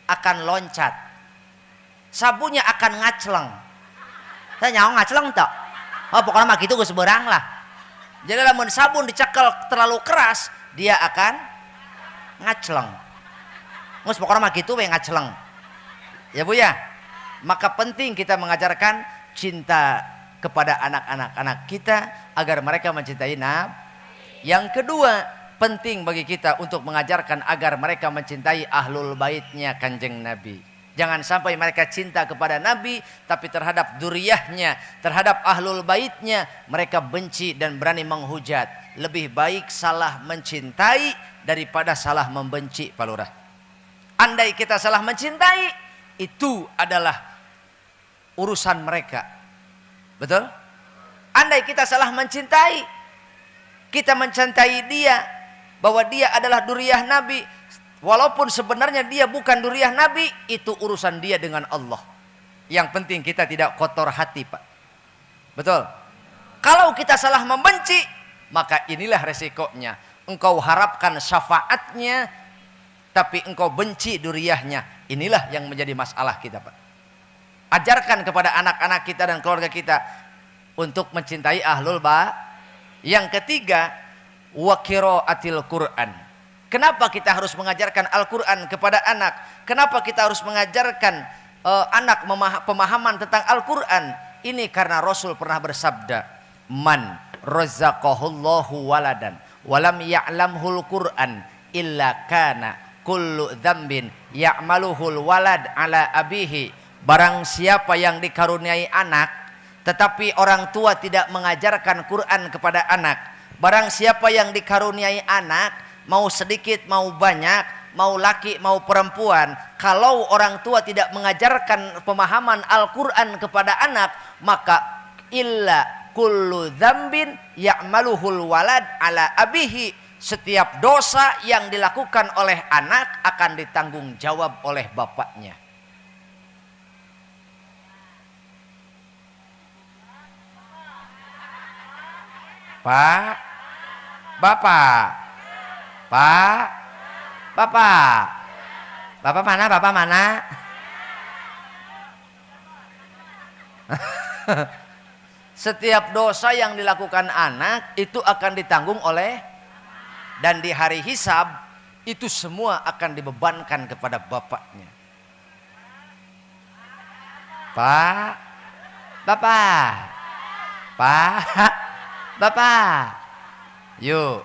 akan loncat. Sabunnya akan ngacleng. Saya nyawa ngacleng tak? Oh pokoknya mah gitu gue seberang lah. Jadi lamun sabun dicekel terlalu keras, dia akan ngacleng. Ngus pokoknya mah gitu we ngacleng. Ya Bu ya. Maka penting kita mengajarkan cinta kepada anak-anak kita agar mereka mencintai Nabi. Yang kedua, penting bagi kita untuk mengajarkan agar mereka mencintai ahlul baitnya Kanjeng Nabi. Jangan sampai mereka cinta kepada Nabi, tapi terhadap duriyahnya, terhadap ahlul baitnya, mereka benci dan berani menghujat. Lebih baik salah mencintai daripada salah membenci, Pak Lurah. Andai kita salah mencintai, itu adalah urusan mereka. Betul? Andai kita salah mencintai, kita mencintai dia, bahwa dia adalah duriyah Nabi, walaupun sebenarnya dia bukan duriyah Nabi, itu urusan dia dengan Allah. Yang penting kita tidak kotor hati, Pak. Betul? Kalau kita salah membenci, maka inilah resikonya. Engkau harapkan syafaatnya, tapi engkau benci duriyahnya. Inilah yang menjadi masalah kita, Pak. Ajarkan kepada anak-anak kita dan keluarga kita untuk mencintai ahlul bait. Yang ketiga, wa qiraatil Quran. Kenapa kita harus mengajarkan Al-Quran kepada anak? Kenapa kita harus mengajarkan anak pemahaman tentang Al-Quran? Ini karena Rasul pernah bersabda, man razaqahullahu waladan walam ya'lamhul Quran illa kana kullu dzambin ya'maluhul walad ala abihi. Barang siapa yang dikaruniai anak, tetapi orang tua tidak mengajarkan Quran kepada anak. Barang siapa yang dikaruniai anak, mau sedikit mau banyak, mau laki mau perempuan, kalau orang tua tidak mengajarkan pemahaman Al-Quran kepada anak, maka illa kullu dzambin ya'maluhul walad ala abihi. Setiap dosa yang dilakukan oleh anak akan ditanggung jawab oleh bapaknya. Pak, Bapak, Pak, Bapak, Bapak mana? Bapak mana? Setiap dosa yang dilakukan anak itu akan ditanggung oleh, dan di hari hisab itu semua akan dibebankan kepada bapaknya. Pak, Bapak, Pak, Bapak, yuk,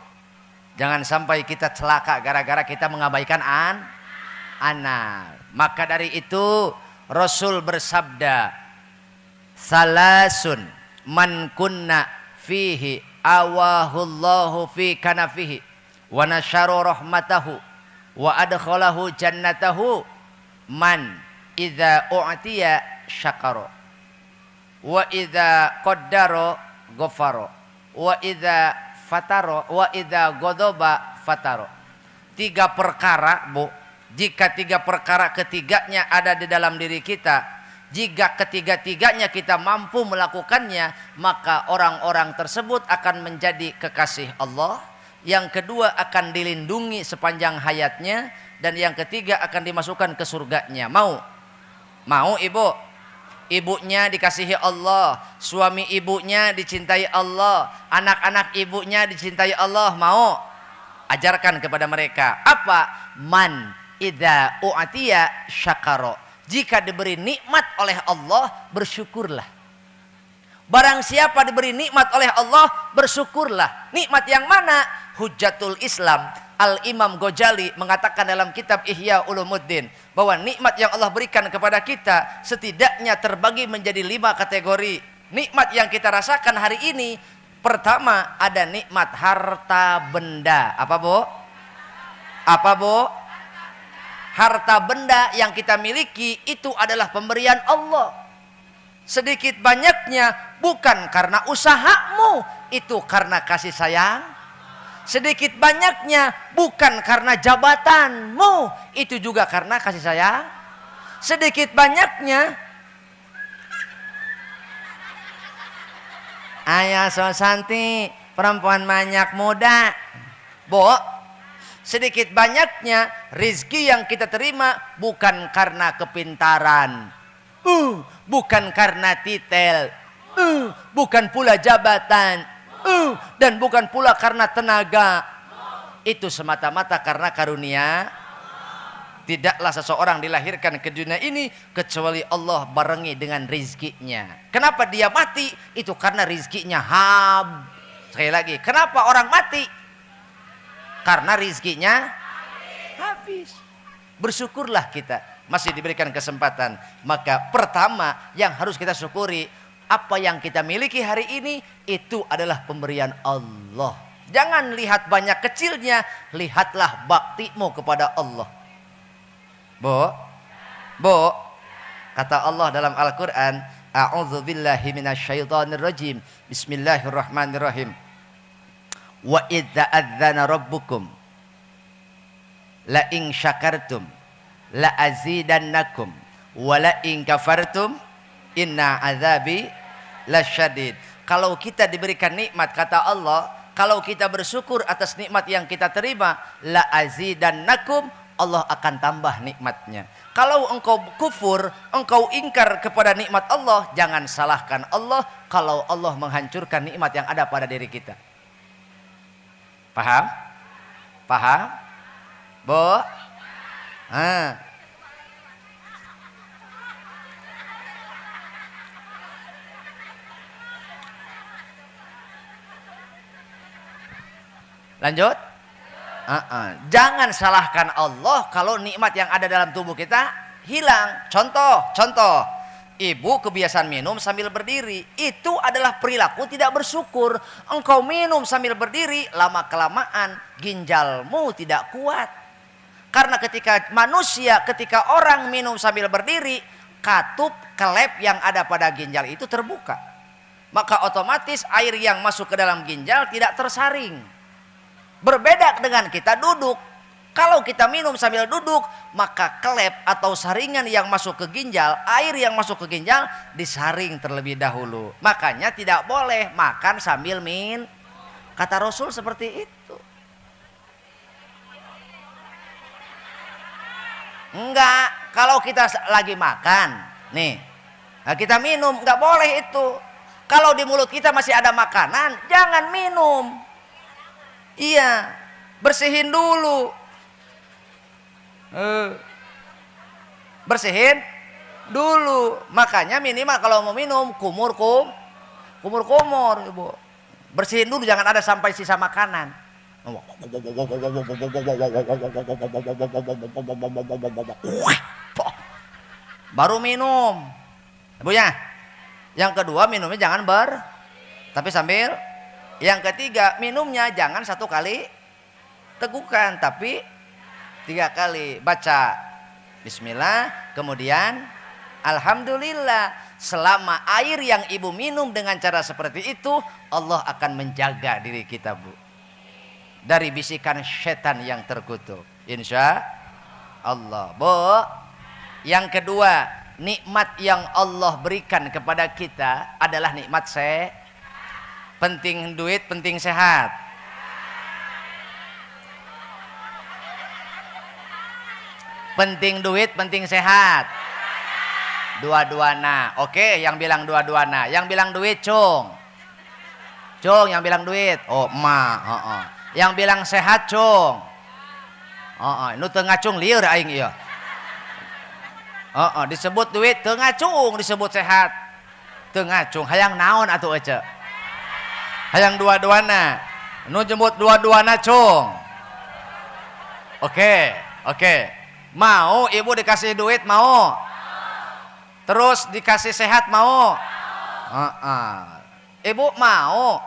jangan sampai kita celaka gara-gara kita mengabaikan anak. Maka dari itu Rasul bersabda, salasun man kunna fihi awahullahu fi kanafihi wa nasyaru rahmatahu wa adkhalahu jannatahu man idza u'tiya syakara wa idza qaddara ghafara wa idza fataro wa idza ghadaba fataro. 3 perkara, Bu. Jika 3 perkara ketiganya ada di dalam diri kita, jika ketiga-tiganya kita mampu melakukannya, maka orang-orang tersebut akan menjadi kekasih Allah. Yang kedua akan dilindungi sepanjang hayatnya, dan yang ketiga akan dimasukkan ke surganya. Mau? Mau, Ibu? Ibunya dikasihi Allah, suami ibunya dicintai Allah, anak-anak ibunya dicintai Allah. Mau? Ajarkan kepada mereka. Apa? Man idza u'tiya syakara. Jika diberi nikmat oleh Allah, bersyukurlah. Barang siapa diberi nikmat oleh Allah, bersyukurlah. Nikmat yang mana? Hujjatul Islam Al-Imam Ghazali mengatakan dalam kitab Ihya Ulumuddin bahwa nikmat yang Allah berikan kepada kita setidaknya terbagi menjadi 5 kategori. Nikmat yang kita rasakan hari ini, pertama ada nikmat harta benda. Apa, Bu? Apa, Bu? Harta benda yang kita miliki itu adalah pemberian Allah. Sedikit banyaknya bukan karena usahamu, itu karena kasih sayang. Sedikit banyaknya bukan karena jabatanmu, itu juga karena kasih sayang. Sedikit banyaknya, ayah so santi, perempuan banyak muda, Bu. Sedikit banyaknya rizki yang kita terima bukan karena kepintaran, bukan karena titel, bukan pula jabatan, dan bukan pula karena tenaga. Itu semata-mata karena karunia. Tidaklah seseorang dilahirkan ke dunia ini kecuali Allah barengi dengan rizkinya. Kenapa dia mati? Itu karena rizkinya Sekali lagi, kenapa orang mati? Karena rizkinya habis. Bersyukurlah kita. masih diberikan kesempatan. Maka pertama yang harus kita syukuri, apa yang kita miliki hari ini itu adalah pemberian Allah. Jangan lihat banyak kecilnya, lihatlah baktimu kepada Allah. Bu, kata Allah dalam Al-Quran, a'udzubillahi minasyaitonirrajim, bismillahirrahmanirrahim. Wa idza adzana rabbukum la in syakartum la azidannakum wa la in kafartum inna azabi lasyadid. Kalau kita diberikan nikmat, kata Allah, kalau kita bersyukur atas nikmat yang kita terima, la azidannakum, Allah akan tambah nikmatnya. Kalau engkau kufur, engkau ingkar kepada nikmat Allah, jangan salahkan Allah kalau Allah menghancurkan nikmat yang ada pada diri kita. Paham? Paham? Bu? Lanjut? Jangan salahkan Allah kalau nikmat yang ada dalam tubuh kita hilang. Contoh, ibu kebiasaan minum sambil berdiri, itu adalah perilaku tidak bersyukur. Engkau minum sambil berdiri, lama-kelamaan ginjalmu tidak kuat. Karena ketika orang minum sambil berdiri, katup kelep yang ada pada ginjal itu terbuka. Maka otomatis air yang masuk ke dalam ginjal tidak tersaring. Berbeda dengan kita duduk. Kalau kita minum sambil duduk, maka klep atau saringan yang masuk ke ginjal, air yang masuk ke ginjal disaring terlebih dahulu. Makanya tidak boleh makan sambil minum. Kata Rasul seperti itu. Enggak, kalau kita lagi makan, nih, kita minum, enggak boleh itu. Kalau di mulut kita masih ada makanan, jangan minum. Iya, bersihin dulu. Bersihin dulu. Makanya minimal kalau mau minum kumur, Ibu. Bersihin dulu, jangan ada sampai sisa makanan. Baru minum. Ibu ya. Yang kedua minumnya jangan tapi sambil. Yang ketiga, minumnya jangan 1 kali tegukan, tapi 3 kali. Baca bismillah, kemudian alhamdulillah. Selama air yang ibu minum dengan cara seperti itu, Allah akan menjaga diri kita, Bu, dari bisikan setan yang terkutuk, insya Allah. Bu, yang kedua, nikmat yang Allah berikan kepada kita adalah nikmat penting duit, penting sehat. Penting duit, penting sehat. Dua-duana. Oke, yang bilang dua-duana. Yang bilang duit, Cung, yang bilang duit. Oh, emak. Yang bilang sehat, Cung. Nu tengah cung lieur aing ieu. Disebut duit tengah cung, disebut sehat tengah cung. Hayang naon atuh ece? Hayang dua-duana. Nu jemput dua-duana, Cung. Oke. Mau ibu dikasih duit, mau? Terus dikasih sehat, mau? Ibu mau?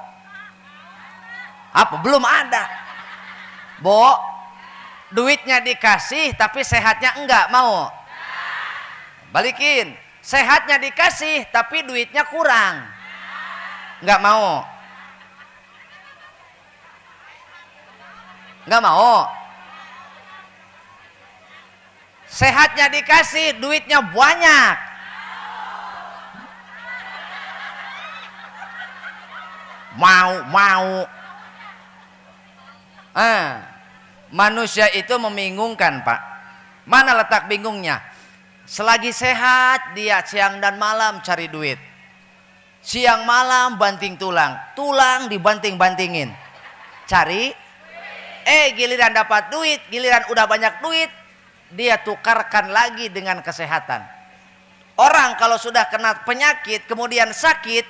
Apa? Belum ada. Bo, duitnya dikasih tapi sehatnya enggak, mau? Balikin. Sehatnya dikasih tapi duitnya kurang, enggak mau? Enggak mau. Sehatnya dikasih, duitnya banyak, mau. Manusia itu membingungkan, Pak. Mana letak bingungnya? Selagi sehat, dia siang dan malam cari duit. Siang malam banting tulang dibanting-bantingin, cari. Giliran dapat duit, giliran udah banyak duit, dia tukarkan lagi dengan kesehatan. Orang kalau sudah kena penyakit kemudian sakit,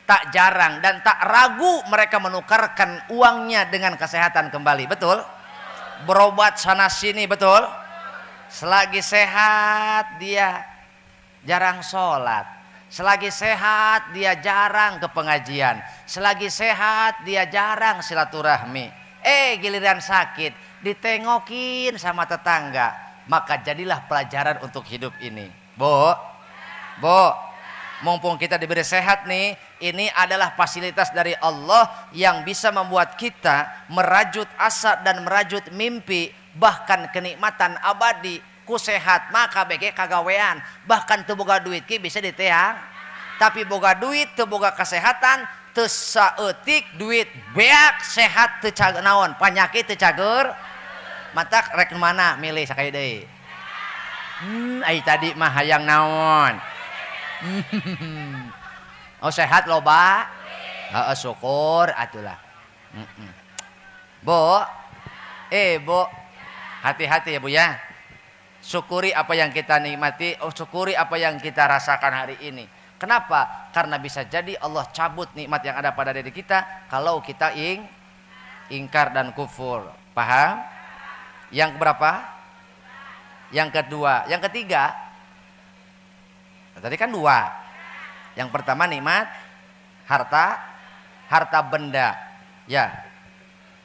tak jarang dan tak ragu mereka menukarkan uangnya dengan kesehatan kembali. Betul? Berobat sana sini, betul? Selagi sehat dia jarang sholat. Selagi sehat dia jarang ke pengajian. Selagi sehat dia jarang silaturahmi. Giliran sakit ditengokin sama tetangga. Maka jadilah pelajaran untuk hidup ini. Bu, mumpung kita diberi sehat nih, ini adalah fasilitas dari Allah yang bisa membuat kita merajut asa dan merajut mimpi, bahkan kenikmatan abadi. Ku sehat maka bege kagawean, bahkan teu boga duit ki bisa diteang. Tapi boga duit teu boga kesehatan teu saeutik duit beak sehat teu cager naon, panyakit teu cager. Matak rek mana milih sakali deui. Ai tadi mah hayang naon? Oh sehat loba? Heeh syukur atulah. Bu, Bu, hati-hati ya Bu ya. Syukuri apa yang kita nikmati, syukuri apa yang kita rasakan hari ini. Kenapa? Karena bisa jadi Allah cabut nikmat yang ada pada diri kita kalau kita ingkar dan kufur. Paham? Yang berapa? Yang kedua. Yang ketiga, tadi kan dua. Yang pertama nikmat harta benda. Ya.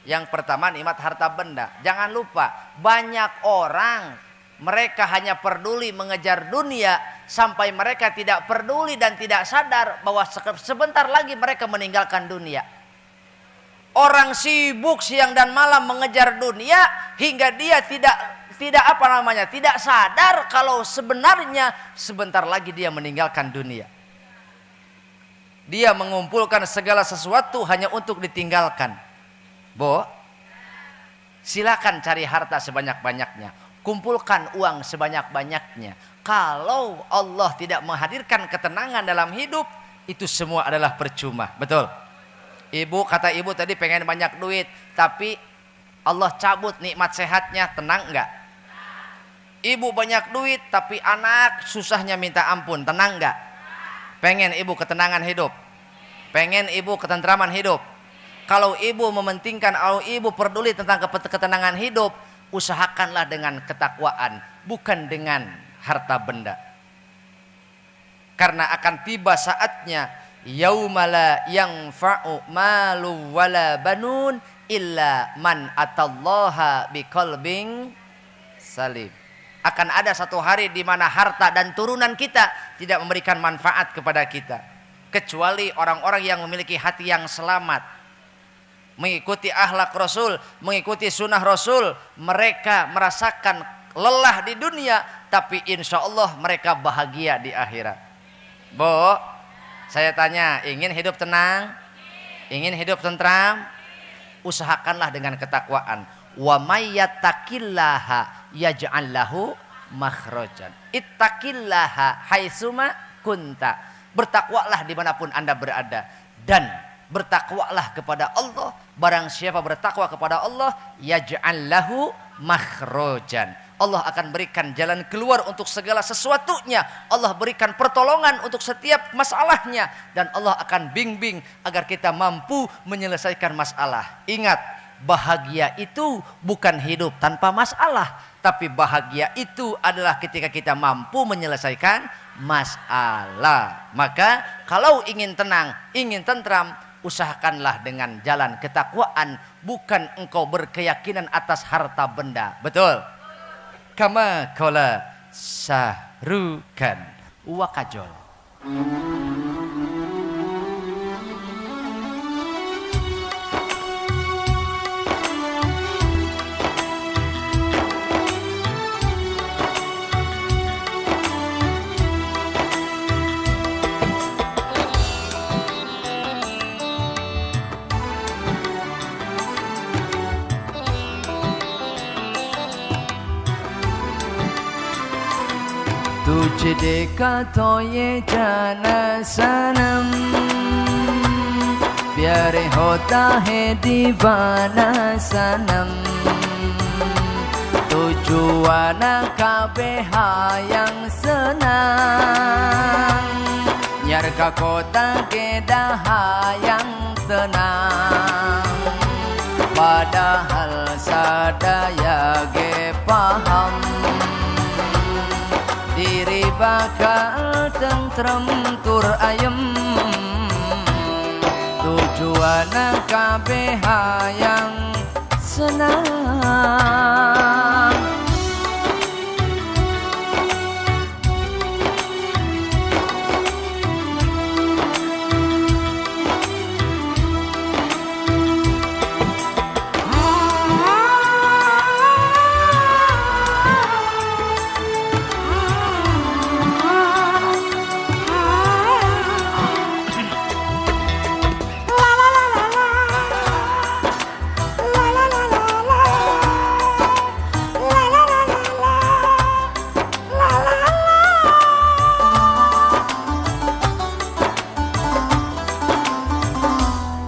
Yang pertama nikmat harta benda. Jangan lupa, banyak orang mereka hanya peduli mengejar dunia sampai mereka tidak peduli dan tidak sadar bahwa sebentar lagi mereka meninggalkan dunia. Orang sibuk siang dan malam mengejar dunia hingga dia tidak sadar kalau sebenarnya sebentar lagi dia meninggalkan dunia. Dia mengumpulkan segala sesuatu hanya untuk ditinggalkan. Bu, silakan cari harta sebanyak-banyaknya. Kumpulkan uang sebanyak-banyaknya. Kalau Allah tidak menghadirkan ketenangan dalam hidup, itu semua adalah percuma. Betul? Ibu, kata ibu tadi pengen banyak duit, tapi Allah cabut nikmat sehatnya, tenang enggak? Ibu banyak duit, tapi anak susahnya minta ampun, tenang enggak? Pengen ibu ketenangan hidup? Pengen ibu ketentraman hidup? Kalau ibu mementingkan, kalau ibu peduli tentang ketenangan hidup, usahakanlah dengan ketakwaan, bukan dengan harta benda. Karena akan tiba saatnya yaumala yanfa'u malu wala banun illa man atallaha biqalbin salim. Akan ada satu hari di mana harta dan turunan kita tidak memberikan manfaat kepada kita, kecuali orang-orang yang memiliki hati yang selamat, mengikuti akhlak Rasul, mengikuti sunnah Rasul. Mereka merasakan lelah di dunia, tapi insya Allah mereka bahagia di akhirat. Bu, saya tanya, ingin hidup tenang? Ingin hidup tentram? Usahakanlah dengan ketakwaan. Wa may yattaqillaha yaj'al lahu makhrajan. Ittaqillaha haitsuma kunta. Bertakwalah dimanapun Anda berada, dan bertakwalah kepada Allah. Barang siapa bertakwa kepada Allah, yaj'al lahu makhrajan. Allah akan berikan jalan keluar untuk segala sesuatunya. Allah berikan pertolongan untuk setiap masalahnya, dan Allah akan bimbing agar kita mampu menyelesaikan masalah. Ingat, bahagia itu bukan hidup tanpa masalah, tapi bahagia itu adalah ketika kita mampu menyelesaikan masalah. Maka kalau ingin tenang, ingin tentram, usahakanlah dengan jalan ketakwaan, bukan engkau berkeyakinan atas harta benda. Betul? Kama qala Sahrukan wa Kajol. तुझे देखा तो ये जाना सनम, प्यारे होता है दीवाना सनम. Tujuan kabehayang senang, nyar ka kota kedahayang tenang. Padahal sadaya ge paham, bakal tentrem tur ayem, tujuan kabeh hayang senang.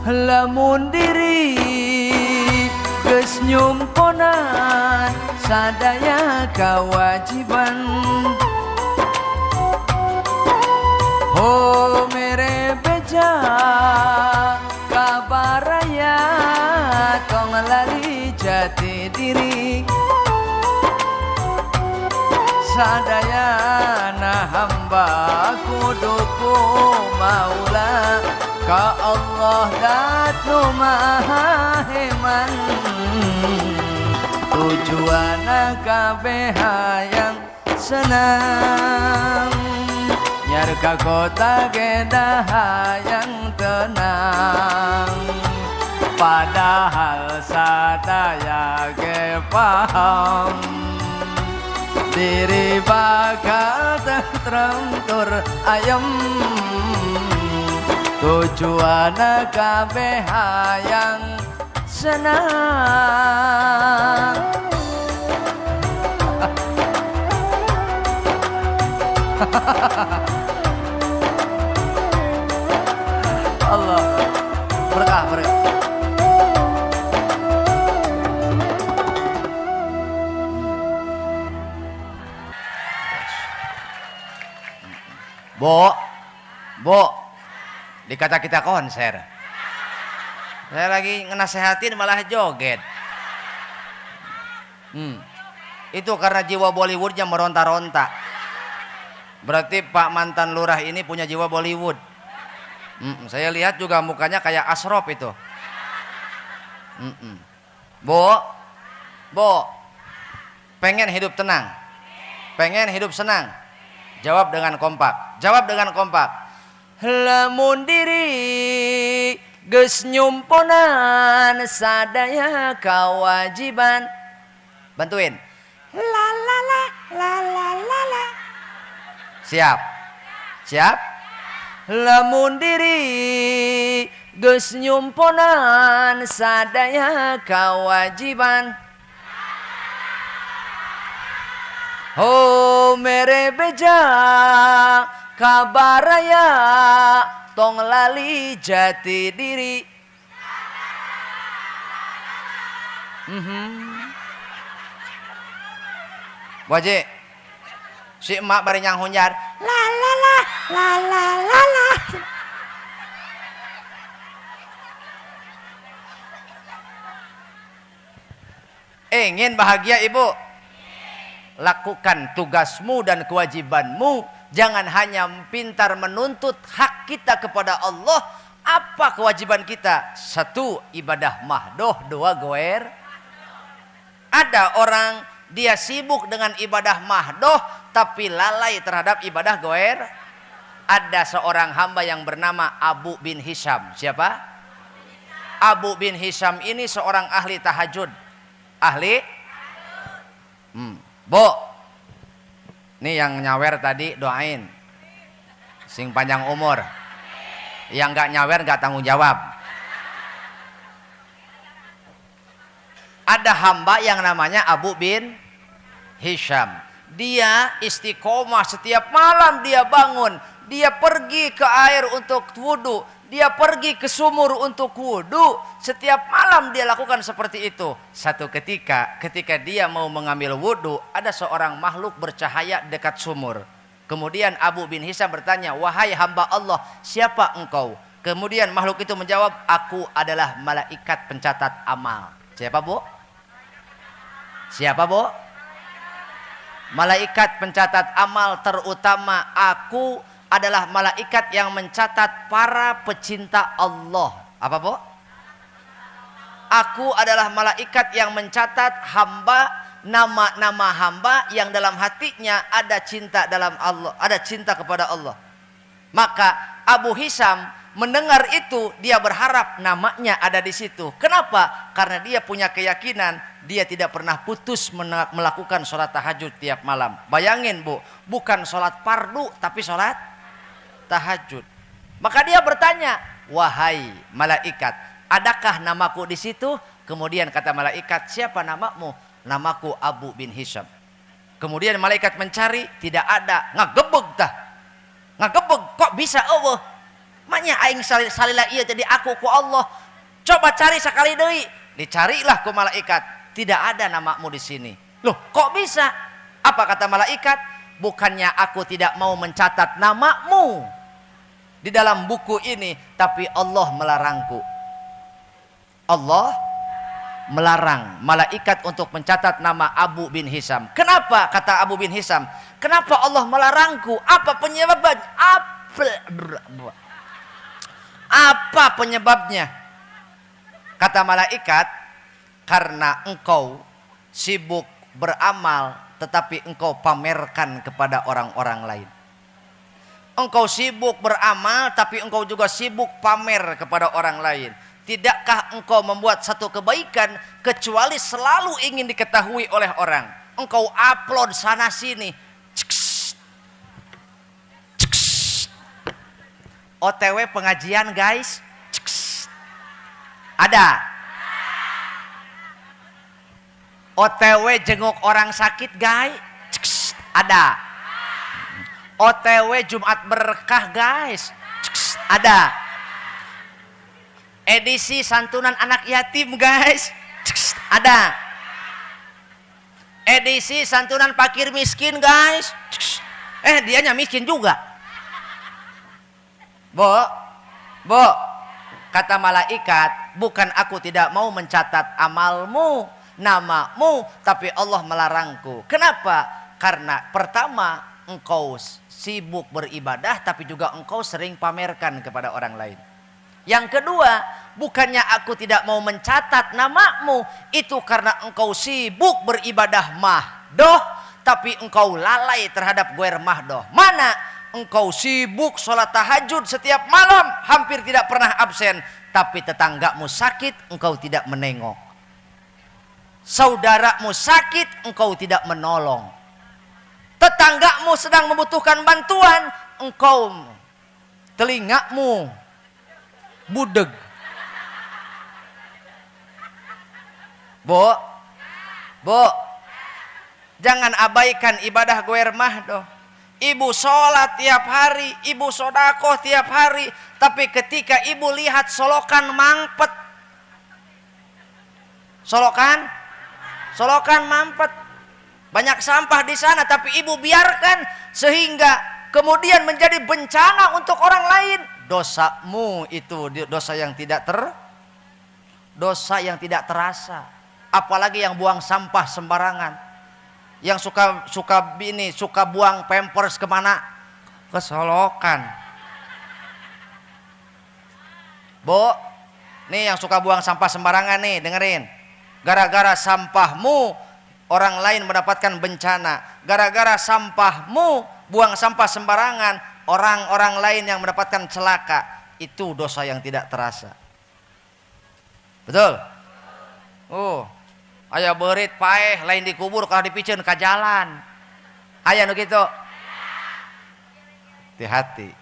Lamun diri geus nyumponan sadaya kewajiban, oh mere beja kabaraya tong lali jati diri, sadaya na hamba kudu maula ka Allah dat nu maha heman, tujuan kabeh hayang senang, nyar ka kota geda hayang tenang, padahal sadaya ge paham diri bakal tentrem tur ayem, tujuan kabeh hayang senang. Allah berkah berkah. Bo, dikata kita konser. Saya lagi ngenasehatin malah joget. Itu karena jiwa Bollywoodnya meronta-ronta. Berarti Pak mantan lurah ini punya jiwa Bollywood. Saya lihat juga mukanya kayak Asrop itu. Bo, pengen hidup tenang, pengen hidup senang. Jawab dengan kompak. Jawab dengan kompak. Lamun diri geus nyumponan sadaya kewajiban. Bantuin. La la la la la la la. Siap. Siap. Lamun diri geus nyumponan sadaya kewajiban, oh mere beja kabaraya tong lali jati diri. Waje si emak bari nyang hunjar la la la la la la la. Ingin bahagia ibu? Lakukan tugasmu dan kewajibanmu. Jangan hanya pintar menuntut hak kita kepada Allah. Apa kewajiban kita? 1. Ibadah mahdoh. 2. goer. Ada orang dia sibuk dengan ibadah mahdoh tapi lalai terhadap ibadah goer. Ada seorang hamba yang bernama Abu bin Hisham. Siapa? Abu bin Hisham ini seorang ahli tahajud. Ahli? Bo, nih yang nyawer tadi doain, sing panjang umur. Yang nggak nyawer nggak tanggung jawab. Ada hamba yang namanya Abu bin Hisham. Dia istiqomah, setiap malam dia bangun, dia pergi ke air untuk wudhu, dia pergi ke sumur untuk wudhu. Setiap malam dia lakukan seperti itu. Satu ketika dia mau mengambil wudhu, ada seorang makhluk bercahaya dekat sumur. Kemudian Abu bin Hisham bertanya, wahai hamba Allah, siapa engkau? Kemudian makhluk itu menjawab, aku adalah malaikat pencatat amal. Siapa bu? Siapa bu? Malaikat pencatat amal terutama. Aku adalah malaikat yang mencatat para pecinta Allah. Apa, Bu? Aku adalah malaikat yang mencatat hamba, nama-nama hamba yang dalam hatinya ada cinta dalam Allah, ada cinta kepada Allah. Maka Abu Hisam mendengar itu, dia berharap namanya ada di situ. Kenapa? Karena dia punya keyakinan dia tidak pernah putus melakukan sholat tahajud tiap malam. Bayangin, Bu, bukan sholat fardu tapi sholat tahajud. Maka dia bertanya, wahai malaikat, adakah namaku di situ? Kemudian kata malaikat, siapa namamu? Namaku Abu bin Hisam. Kemudian malaikat mencari, tidak ada. Ngagebeg dah. Ngagebeg, kok bisa Allah? Maknya aing salila iya jadi aku ku Allah. Coba cari sekali deui. Dicarilah ku malaikat. Tidak ada namamu di sini. Loh, kok bisa? Apa kata malaikat? Bukannya aku tidak mau mencatat namamu di dalam buku ini, tapi Allah melarangku. Allah melarang malaikat untuk mencatat nama Abu bin Hisam. Kenapa? Kata Abu bin Hisam, kenapa Allah melarangku? Apa penyebabnya? Apa penyebabnya? Kata malaikat, karena engkau sibuk beramal tetapi engkau pamerkan kepada orang-orang lain. Engkau sibuk beramal tapi engkau juga sibuk pamer kepada orang lain. Tidakkah engkau membuat satu kebaikan kecuali selalu ingin diketahui oleh orang? Engkau upload sana sini. OTW pengajian guys. Ada. OTW jenguk orang sakit guys. Ada. OTW Jumat berkah guys. Ada. Edisi santunan anak yatim guys. Ada. Edisi santunan fakir miskin guys. Dianya miskin juga. Bu, kata malaikat, bukan aku tidak mau mencatat amalmu, namamu, tapi Allah melarangku. Kenapa? Karena pertama, engkau sibuk beribadah tapi juga engkau sering pamerkan kepada orang lain. Yang kedua, bukannya aku tidak mau mencatat namamu, itu karena engkau sibuk beribadah mahdoh, tapi engkau lalai terhadap guer mahdoh. Mana? Engkau sibuk sholat tahajud setiap malam, hampir tidak pernah absen, tapi tetanggamu sakit, engkau tidak menengok. Saudaramu sakit, engkau tidak menolong. Tetanggamu sedang membutuhkan bantuan, engkau telingamu budeg. Bu, jangan abaikan ibadah guer mahdoh. Ibu sholat tiap hari, ibu sodakoh tiap hari, tapi ketika ibu lihat solokan mampet, solokan mampet, banyak sampah di sana, tapi ibu biarkan sehingga kemudian menjadi bencana untuk orang lain. Dosamu itu dosa yang tidak terasa. Apalagi yang buang sampah sembarangan. Yang suka buang pampers kemana? Ke solokan. Bu, nih yang suka buang sampah sembarangan nih, dengerin. Gara-gara sampahmu orang lain mendapatkan bencana. Gara-gara sampahmu buang sampah sembarangan, orang-orang lain yang mendapatkan celaka. Itu dosa yang tidak terasa. Betul? Aya beurit paeh lain dikubur kalau dipikeun ka jalan. Aya nu kitu. Hati-hati.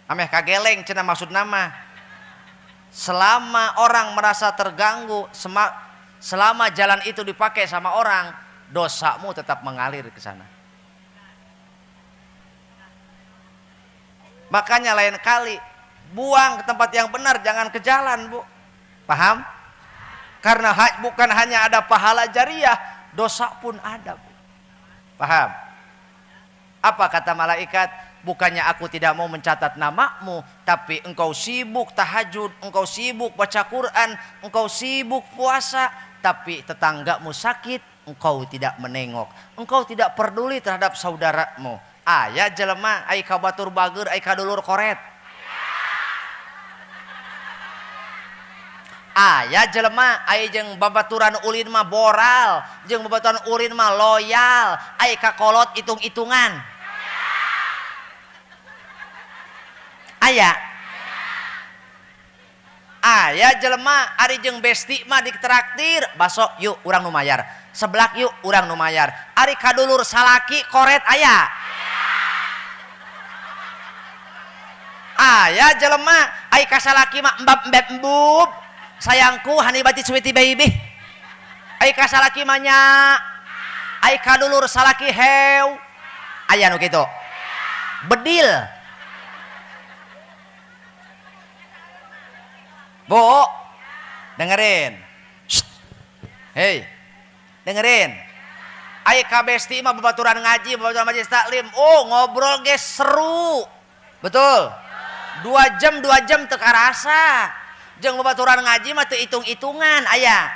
Ameh kageleng cenah maksud nama. Selama orang merasa terganggu, selama jalan itu dipakai sama orang, dosamu tetap mengalir ke sana. Makanya lain kali buang ke tempat yang benar, jangan ke jalan, Bu. Paham? Karena bukan hanya ada pahala jariah, dosa pun ada. Paham? Apa kata malaikat? Bukannya aku tidak mau mencatat namamu, tapi engkau sibuk tahajud, engkau sibuk baca Quran, engkau sibuk puasa, tapi tetanggamu sakit, engkau tidak menengok, engkau tidak peduli terhadap saudaramu. Aya jelema ai kabatur bager ai kadulur koret. Aya jelema ai jeung babaturan ulin mah boral, jeung babaturan ulin mah loyal, ai kakolot hitung-hitungan. Aya. Aya jelema ari jeung besti mah ditraktir, baso yuk urang nu mayar, seblak yuk urang nu mayar. Ari kadulur salaki koret aya. Aya jelema ai ka salaki mah embab-embab sayangku hani bati sweetie baby. Ai ka salaki mah nya, ai kadulur salaki hew. Aya nu kitu. Bedil. Bu, dengerin. Shh. Hei, dengerin. Ai ka besti mah babaturan ngaji, babaturan majelis taklim. Oh, ngobrol ge seru. Betul. 2 jam teu karasa. Jeung babaturan ngaji mah teu hitung-hitungan aya.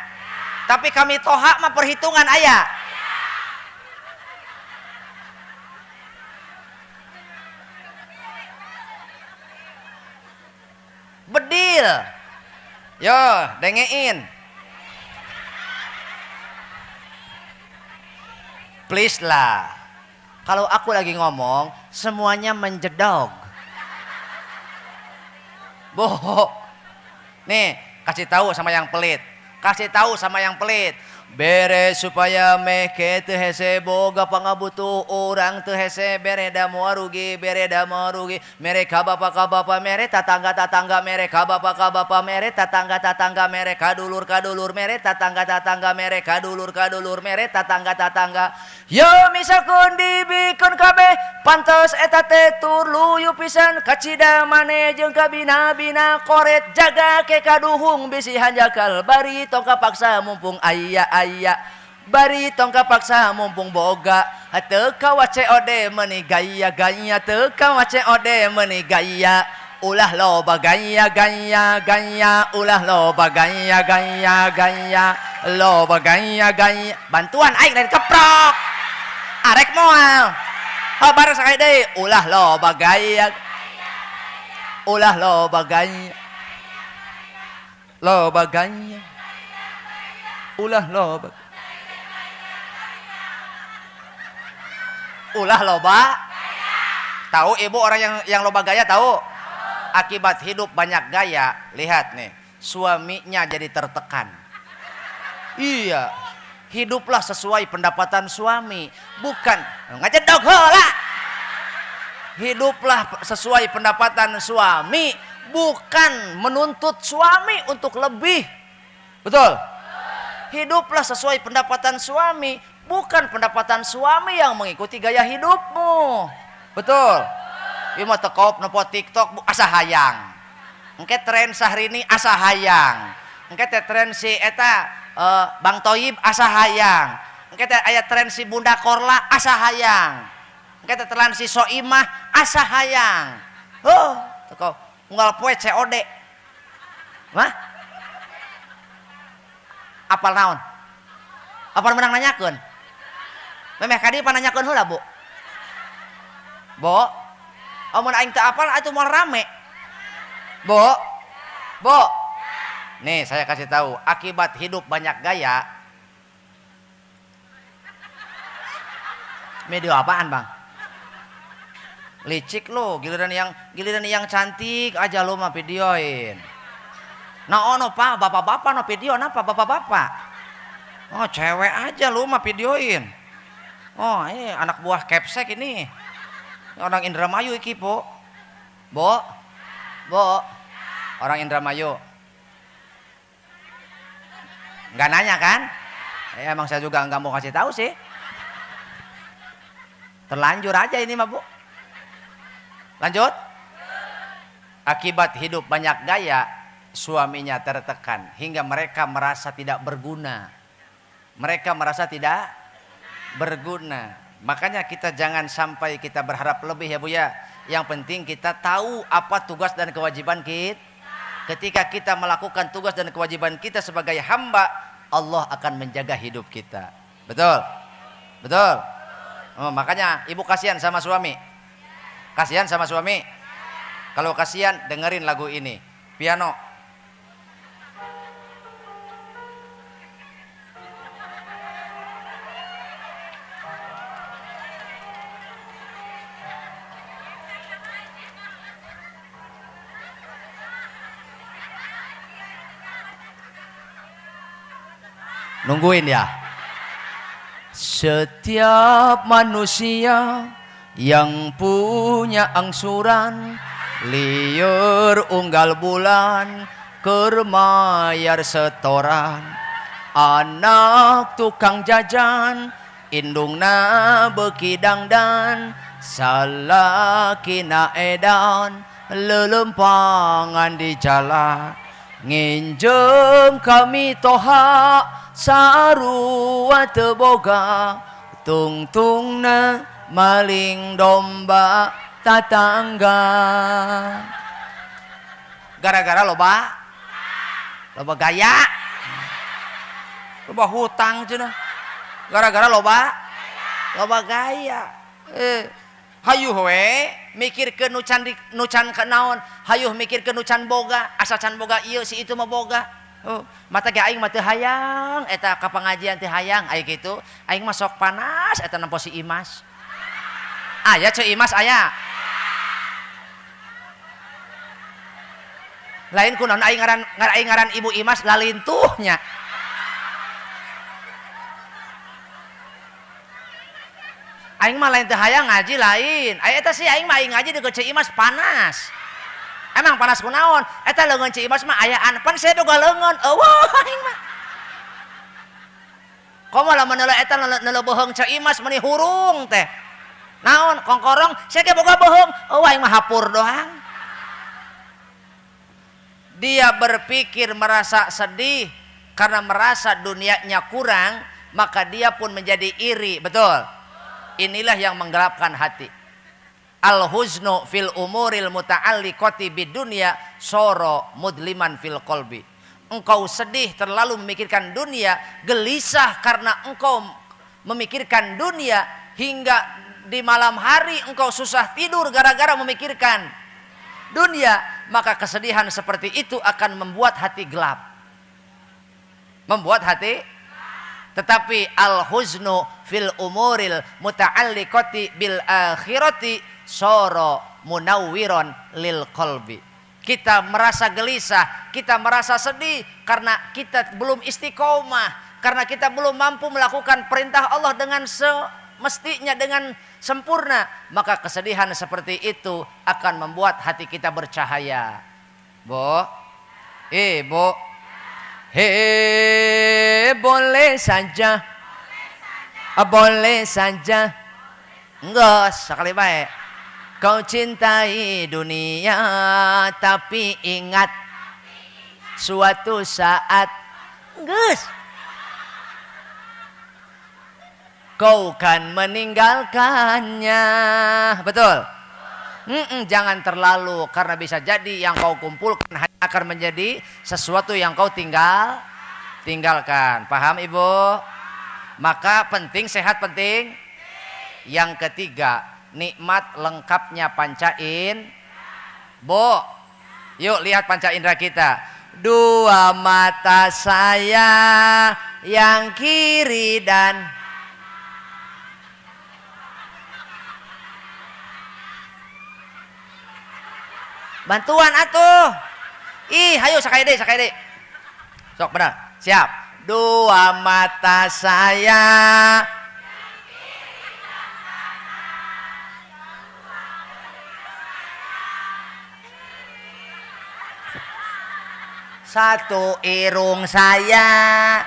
Tapi kami toha mah perhitungan aya. Bedil. Yo, dengein. Please lah. Kalau aku lagi ngomong, semuanya menjedog. Boh. Nih, kasih tahu sama yang pelit. Kasih tahu sama yang pelit. Bere supaya meke teu hese boga pangabutuh urang teu hese bereda moal rugi mereka bapak mere tatangga mereka bapak mere tatangga mereka dulur mere tatangga mereka dulur mere tatangga yo misalkan dibikun kabeh pantos eta teh tur luyu pisan kacida mane jeung kabina-bina koret jaga ke kaduhung bisi hanjakal bari tong kapaksa mumpung aya bari tong kapaksa mumpung boga teu kawa COD meuni gaya teu kawa COD meuni gaya ulah loba gaya ulah loba gaya loba gaya bantuan aing dari keprok arek moal habar sakali deui ulah loba gaya ulah loba gaya ulah loba tahu ibu orang yang loba gaya tahu akibat hidup banyak gaya lihat nih suaminya jadi tertekan iya hiduplah sesuai pendapatan suami bukan ngajedog heula hiduplah sesuai pendapatan suami bukan menuntut suami untuk lebih betul. Hiduplah sesuai pendapatan suami, bukan pendapatan suami yang mengikuti gaya hidupmu. Betul. Ieu mah teu kop nepo TikTok asa hayang. Engke tren Syahrini asa hayang. Engke teh tren si eta Bang Toyib asa hayang. Engke teh aya tren si Bunda Korla asa hayang. Engke teh tren si Soimah asa hayang. Teu kop unggal poe COD. Mah? Apal naon? Apal menang nanyakeun? Memeh kadi pananyakeun heula, Bu. Bo. Amun aing teu apal atuh moal rame. Bo. Nih, saya kasih tahu, akibat hidup banyak gaya. Video apaan, Bang? Licik lo, giliran yang cantik aja lo mah videoin. Nah ono pak, bapak-bapak no video napa bapak-bapak? Oh cewek aja lu mah videoin. Oh ini anak buah Kepsek ini. Orang Indramayu iki po. Bo. Orang Indramayu. Nggak nanya kan? Emang saya juga nggak mau kasih tahu sih. Terlanjur aja ini mah Bu. Lanjut. Akibat hidup banyak gaya, suaminya tertekan hingga mereka merasa tidak berguna. Makanya kita jangan sampai kita berharap lebih ya Bu ya. Yang penting kita tahu apa tugas dan kewajiban kita. Ketika kita melakukan tugas dan kewajiban kita sebagai hamba, Allah akan menjaga hidup kita. Betul? Betul? Oh, makanya ibu kasihan sama suami. Kasihan sama suami. Kalau kasihan dengerin lagu ini. Piano. Nungguin ya. Setiap manusia yang punya angsuran liur unggal bulan kermayar setoran, anak tukang jajan indungna beki dangdan, salakina edan lelempangan di jalan, nginjem kami toha sarua teboga, tungtungna maling domba tatangga. Gara-gara loba gaya, loba hutang cenah. Gara-gara loba gaya. Hayuh we mikir ke nucan kenaon, hayuh mikir ke nucan boga, asa can boga ieu si itu mah boga. Mata ge aing mah teu hayang eta ka pangajian teu hayang aya kitu. Aing mah sok panas eta nempo si Imas. Aya ce Imas aya. Lain kunaon aing ngaran Ibu Imas lalintuhnya. Aing mah lain teu hayang ngaji lain. Aya eta sih aing mah aing ngaji deket Cik Imas panas. Emang panas kunaon? Eta leungeun Cik Imas mah ayaan pan saya boga leungeun. Eueuh aing mah. Komo lamun neuleuh eta neuleuh beheung Cik Imas meuni hurung teh. Naon kongkorong saya ge boga beheung. Eueuh aing mah hapur doang. Dia berpikir merasa sedih karena merasa dunianya kurang, maka dia pun menjadi iri, betul? Inilah yang menggelapkan hati. Al-huznu fil umuril muta'alliqati bidunya soro mudliman fil qalbi. Engkau sedih terlalu memikirkan dunia, gelisah karena engkau memikirkan dunia, hingga di malam hari engkau susah tidur gara-gara memikirkan dunia, maka kesedihan seperti itu akan membuat hati gelap. Membuat hati. Tetapi al-huznu fil umuril muta'alliqati bil akhirati soro munawwiron lil qalbi. Kita merasa gelisah, kita merasa sedih karena kita belum istiqomah, karena kita belum mampu melakukan perintah Allah dengan semestinya, dengan sempurna, maka kesedihan seperti itu akan membuat hati kita bercahaya. Bo, Bo, boleh saja, boleh saja, enggak sekali baik. Kau cintai dunia, tapi ingat suatu saat, gus, kau kan meninggalkannya, betul? Jangan terlalu, karena bisa jadi yang kau kumpulkan hanya akan menjadi sesuatu yang kau tinggalkan. Paham Ibu? Maka penting, sehat penting. Yang ketiga, nikmat lengkapnya panca indera. Bo, yuk lihat panca indera kita. Dua mata saya yang kiri dan bantuan atuh. Hayu sakaya deui. Sok benar. Siap. Dua mata saya satu irung saya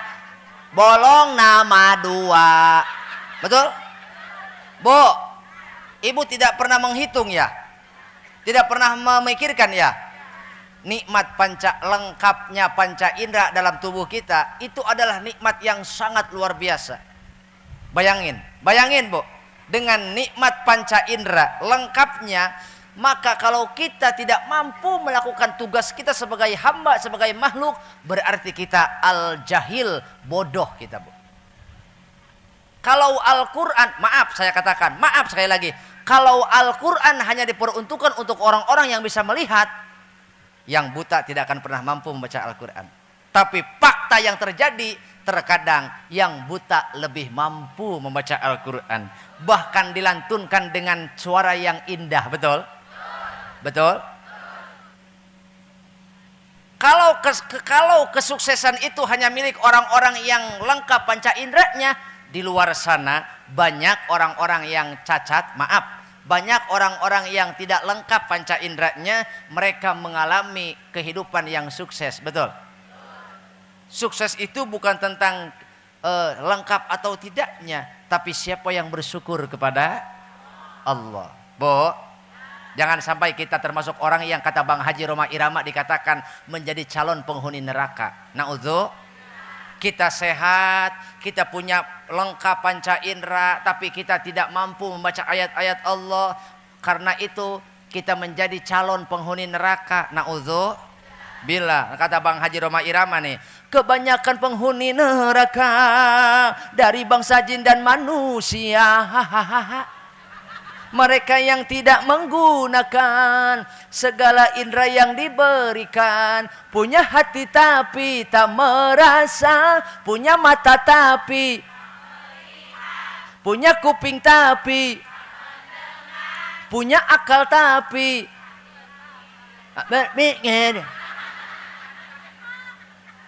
bolong nama dua. Betul? Bu, Ibu tidak pernah menghitung ya? Tidak pernah memikirkan ya, nikmat lengkapnya panca indera dalam tubuh kita itu adalah nikmat yang sangat luar biasa. Bayangin Bu, dengan nikmat panca indera lengkapnya, maka kalau kita tidak mampu melakukan tugas kita sebagai hamba, sebagai makhluk, berarti kita al-jahil, bodoh kita Bu. Kalau Al-Quran, maaf saya katakan, maaf sekali lagi, kalau Al-Quran hanya diperuntukkan untuk orang-orang yang bisa melihat, yang buta tidak akan pernah mampu membaca Al-Quran. Tapi fakta yang terjadi, terkadang yang buta lebih mampu membaca Al-Quran. Bahkan dilantunkan dengan suara yang indah, betul? Betul? Kalau kesuksesan itu hanya milik orang-orang yang lengkap panca inderanya, di luar sana banyak orang-orang yang cacat, maaf, banyak orang-orang yang tidak lengkap panca inderanya, mereka mengalami kehidupan yang sukses, betul? Sukses itu bukan tentang lengkap atau tidaknya, tapi siapa yang bersyukur kepada Allah. Bu, jangan sampai kita termasuk orang yang kata Bang Haji Roma Irama dikatakan menjadi calon penghuni neraka. Na'udzu. Kita sehat, kita punya lengkap panca indera, tapi kita tidak mampu membaca ayat-ayat Allah. Karena itu kita menjadi calon penghuni neraka. Na'udzu. Bila kata Bang Haji Roma Irama nih, kebanyakan penghuni neraka dari bangsa jin dan manusia. Mereka yang tidak menggunakan segala indera yang diberikan, punya hati tapi tak merasa, punya mata tapi, punya kuping tapi, punya akal tapi,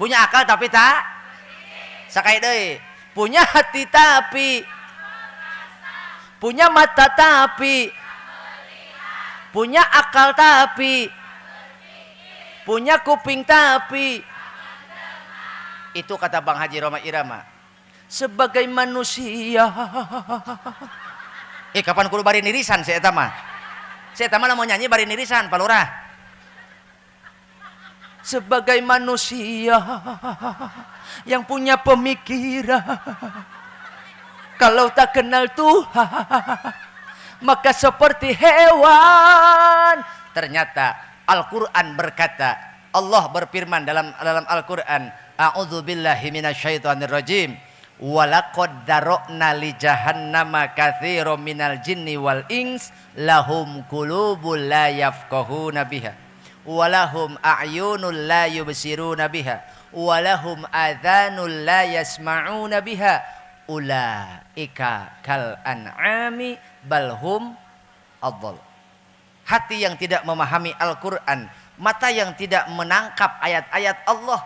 punya akal tapi tak, sakai deui, punya hati tapi, punya mata tapi, punya akal tapi, punya kuping tapi. Itu kata Bang Haji Roma Irama. Sebagai manusia. Kapan kudu bari nirisan si eta mah? Si eta mah mau nyanyi bari nirisan, Pak Lurah. Sebagai manusia yang punya pemikiran, kalau tak kenal Tuhan, maka seperti hewan. Ternyata Al-Quran berkata, Allah berfirman dalam Al-Quran, a'udzubillahi minasyaitonirrajim, walaqad darokna li jahannama katsiran minal jinni wal ins lahum qulubul la yafqahuna biha walahum a'yunul la yubsiruna biha walahum adhanul la yasma'una biha ulaika kal an'ami balhum adhal. Hati yang tidak memahami Al-Quran, mata yang tidak menangkap ayat-ayat Allah,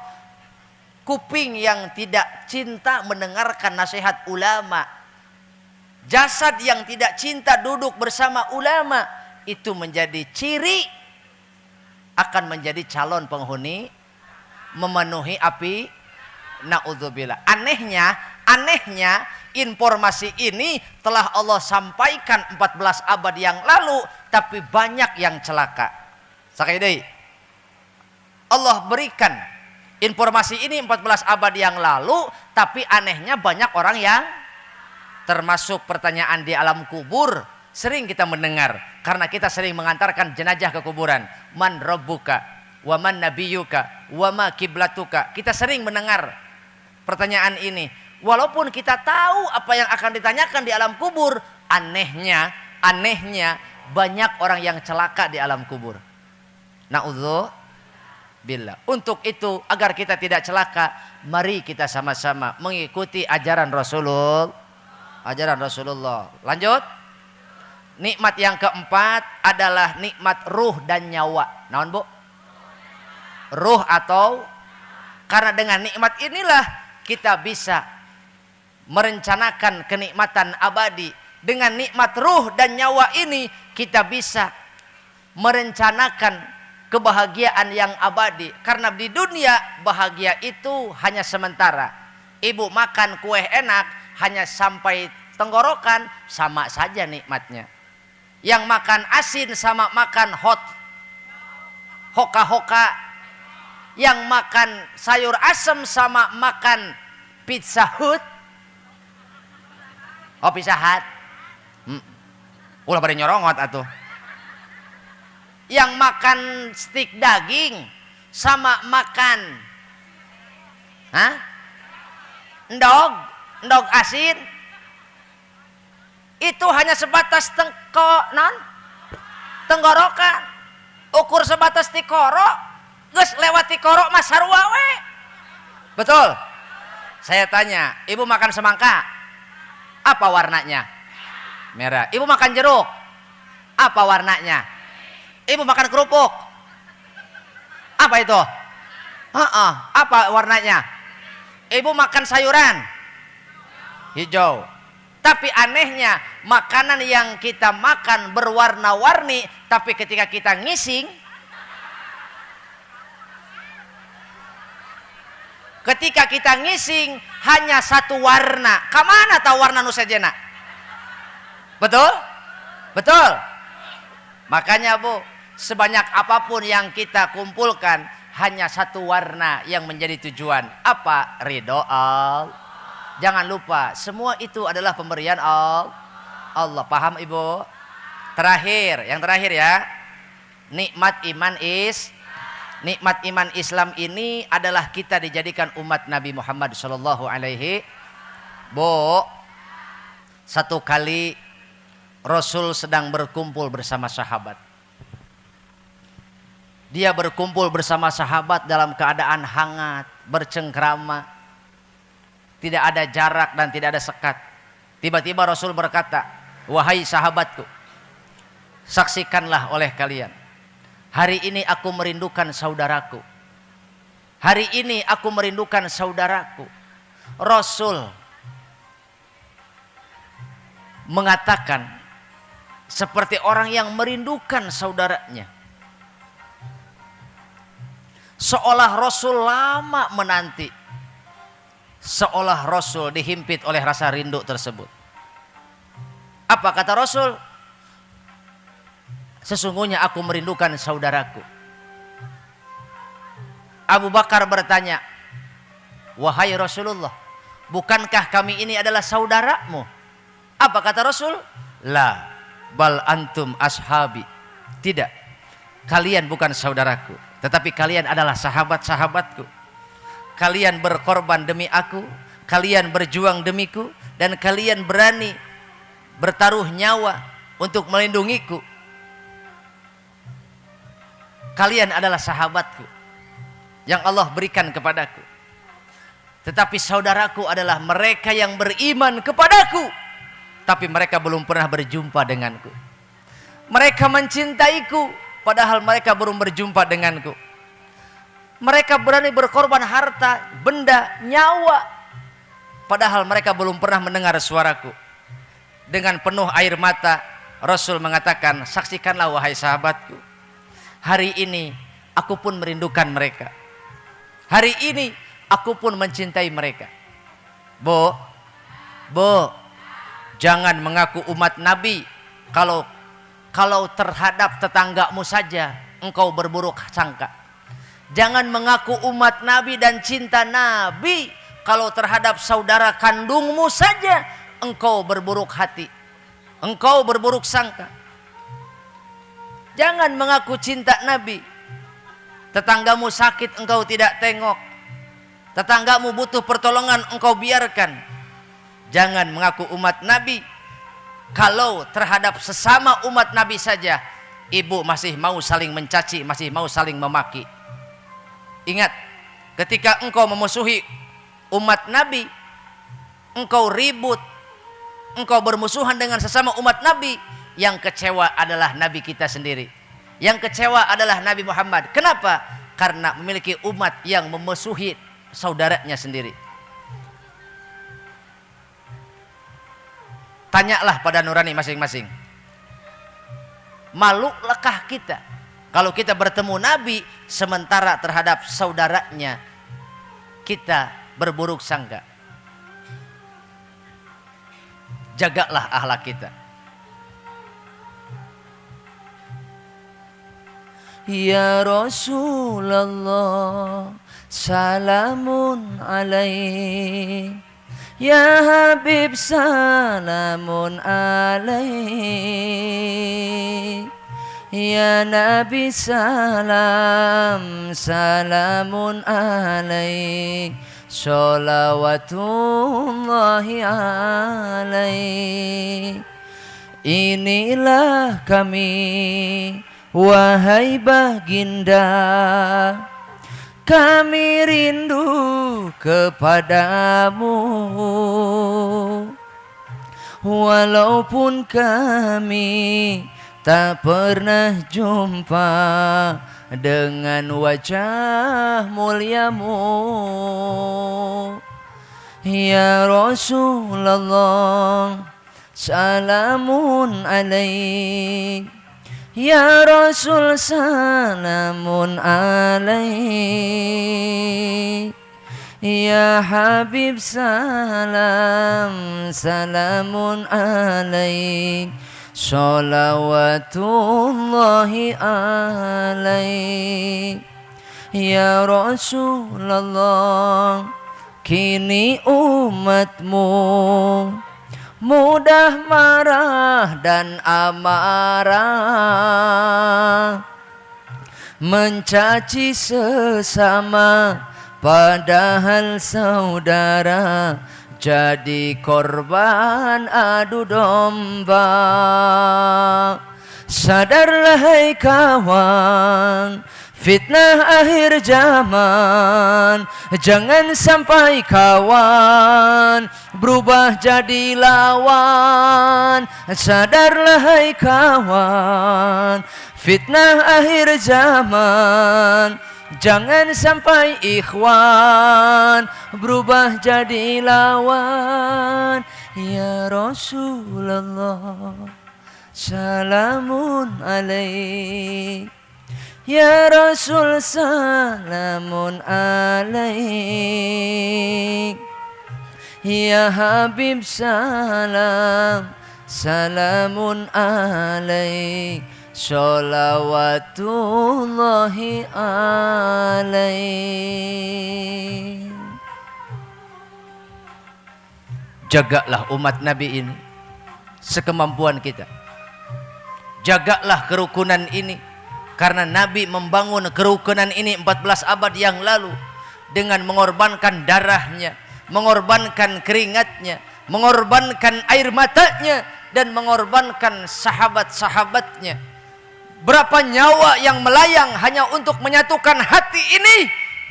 kuping yang tidak cinta mendengarkan nasihat ulama, jasad yang tidak cinta duduk bersama ulama, itu menjadi ciri akan menjadi calon penghuni memenuhi api. Na'udzubillah. Anehnya informasi ini telah Allah sampaikan 14 abad yang lalu, tapi banyak yang celaka. Sakai deui. Allah berikan informasi ini 14 abad yang lalu, tapi anehnya banyak orang yang, termasuk pertanyaan di alam kubur, sering kita mendengar karena kita sering mengantarkan jenazah ke kuburan. Man rabbuka wa man nabiyuka wa ma kiblatuka. Kita sering mendengar pertanyaan ini. Walaupun kita tahu apa yang akan ditanyakan di alam kubur, anehnya banyak orang yang celaka di alam kubur. Na'udzubillah. Untuk itu, agar kita tidak celaka, mari kita sama-sama mengikuti ajaran Rasulullah. Lanjut. Nikmat yang keempat adalah nikmat ruh dan nyawa. Naon, Bu? Ruh atau, karena dengan nikmat inilah kita bisa merencanakan kenikmatan abadi. Dengan nikmat ruh dan nyawa ini kita bisa merencanakan kebahagiaan yang abadi. Karena di dunia bahagia itu hanya sementara. Ibu makan kue enak hanya sampai tenggorokan, sama saja nikmatnya. Yang makan asin sama makan hoka-hoka. Yang makan sayur asem sama makan Pizza Hut. Oh, Pizza Hut. Ulah pada nyorongot atuh. Yang makan stik daging sama makan endog asin. itu hanya sebatas tenggorokan. Ukur sebatas tikoro, geus lewat tikoro mas sarua we. Betul? Saya tanya, ibu makan semangka? Apa warnanya? Merah. Ibu makan jeruk? Apa warnanya? Ibu makan kerupuk? Apa itu? Apa warnanya? Ibu makan sayuran? Hijau. Tapi anehnya makanan yang kita makan berwarna-warni, tapi ketika kita ngising, hanya satu warna. Kamana tahu warna nu sajena? Betul? Betul. Makanya Bu, sebanyak apapun yang kita kumpulkan, hanya satu warna yang menjadi tujuan. Apa? Ridho Allah. Jangan lupa, semua itu adalah pemberian Allah. Paham Ibu? Yang terakhir ya. Nikmat iman Islam ini adalah kita dijadikan umat Nabi Muhammad sallallahu alaihi. Bu, satu kali Rasul sedang berkumpul bersama sahabat. Dia berkumpul bersama sahabat dalam keadaan hangat, bercengkrama. Tidak ada jarak dan tidak ada sekat. Tiba-tiba Rasul berkata, "Wahai sahabatku, saksikanlah oleh kalian. Hari ini aku merindukan saudaraku. Hari ini aku merindukan saudaraku." Rasul mengatakan seperti orang yang merindukan saudaranya. Seolah Rasul lama menanti. Seolah Rasul dihimpit oleh rasa rindu tersebut. Apa kata Rasul? Sesungguhnya aku merindukan saudaraku. Abu Bakar bertanya, "Wahai Rasulullah, bukankah kami ini adalah saudaramu?" Apa kata Rasul? "La, bal antum ashabi." Tidak, kalian bukan saudaraku, tetapi kalian adalah sahabat-sahabatku. Kalian berkorban demi aku, kalian berjuang demiku, dan kalian berani bertaruh nyawa untuk melindungiku. Kalian adalah sahabatku yang Allah berikan kepadaku. Tetapi saudaraku adalah mereka yang beriman kepadaku, tapi mereka belum pernah berjumpa denganku. Mereka mencintaiku, padahal mereka belum berjumpa denganku. Mereka berani berkorban harta, benda, nyawa, padahal mereka belum pernah mendengar suaraku. Dengan penuh air mata, Rasul mengatakan, "Saksikanlah wahai sahabatku. Hari ini aku pun merindukan mereka. Hari ini aku pun mencintai mereka." Bu, jangan mengaku umat Nabi kalau terhadap tetanggamu saja engkau berburuk sangka. Jangan mengaku umat Nabi dan cinta Nabi kalau terhadap saudara kandungmu saja engkau berburuk hati, engkau berburuk sangka. Jangan mengaku cinta Nabi, tetanggamu sakit engkau tidak tengok, tetanggamu butuh pertolongan engkau biarkan. Jangan mengaku umat Nabi kalau terhadap sesama umat Nabi saja ibu masih mau saling mencaci, masih mau saling memaki. Ingat, ketika engkau memusuhi umat Nabi, engkau ribut, engkau bermusuhan dengan sesama umat Nabi, yang kecewa adalah Nabi kita sendiri. Yang kecewa adalah Nabi Muhammad. Kenapa? Karena memiliki umat yang memusuhi saudaranya sendiri. Tanyalah pada nurani masing-masing. Malukah kita kalau kita bertemu Nabi sementara terhadap saudaranya kita berburuk sangka? Jagalah akhlak kita. Ya Rasulullah, salamun alaik. Ya Habib, salamun alaik. Ya Nabi, salam, salamun alaik. Sholawatullahi alaik. inilah kami, wahai baginda, kami rindu kepadamu. Walaupun kami tak pernah jumpa dengan wajah muliamu, ya Rasulullah, salamun alaik. Ya Rasul, salamun alaik. Ya Habib, salam, salamun alaik. Salawatullahi alaik. Ya Rasulullah, kini umatmu mudah marah dan amarah, mencaci sesama padahal saudara, jadi korban adu domba. Sadarlah hai kawan, fitnah akhir zaman, jangan sampai kawan berubah jadi lawan. Sadarlah hai kawan, fitnah akhir zaman, jangan sampai ikhwan berubah jadi lawan. Ya Rasulullah, salamun alaik. Ya Rasul, salamun alaik. Ya Habib, salam, salamun alaik. Salawatullahi alaik. Jagalah umat Nabi ini sekemampuan kita. Jagalah kerukunan ini, karena Nabi membangun kerukunan ini 14 abad yang lalu dengan mengorbankan darahnya, mengorbankan keringatnya, mengorbankan air matanya, dan mengorbankan sahabat-sahabatnya. Berapa nyawa yang melayang hanya untuk menyatukan hati ini.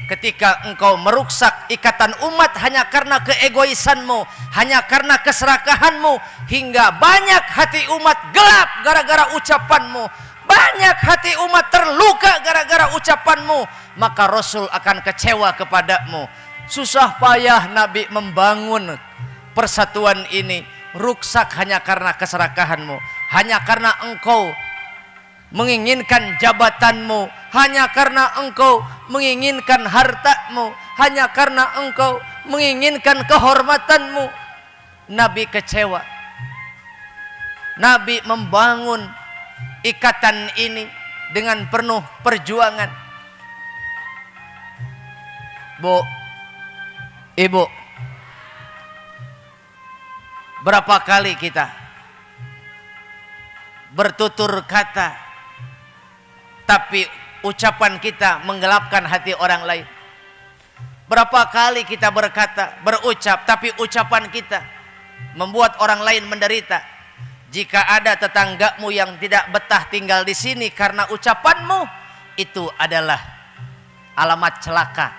Ketika engkau meruksak ikatan umat hanya karena keegoisanmu, hanya karena keserakahanmu, hingga banyak hati umat gelap gara-gara ucapanmu, banyak hati umat terluka gara-gara ucapanmu, maka Rasul akan kecewa kepadamu. Susah payah Nabi membangun persatuan ini, ruksak hanya karena keserakahanmu, hanya karena engkau menginginkan jabatanmu, hanya karena engkau menginginkan hartamu, hanya karena engkau menginginkan kehormatanmu. Nabi kecewa. Nabi membangun ikatan ini dengan penuh perjuangan. Bu, ibu, berapa kali kita bertutur kata, tapi ucapan kita menggelapkan hati orang lain. Berapa kali kita berkata, berucap, tapi ucapan kita membuat orang lain menderita. Jika ada tetanggamu yang tidak betah tinggal di sini karena ucapanmu, itu adalah alamat celaka.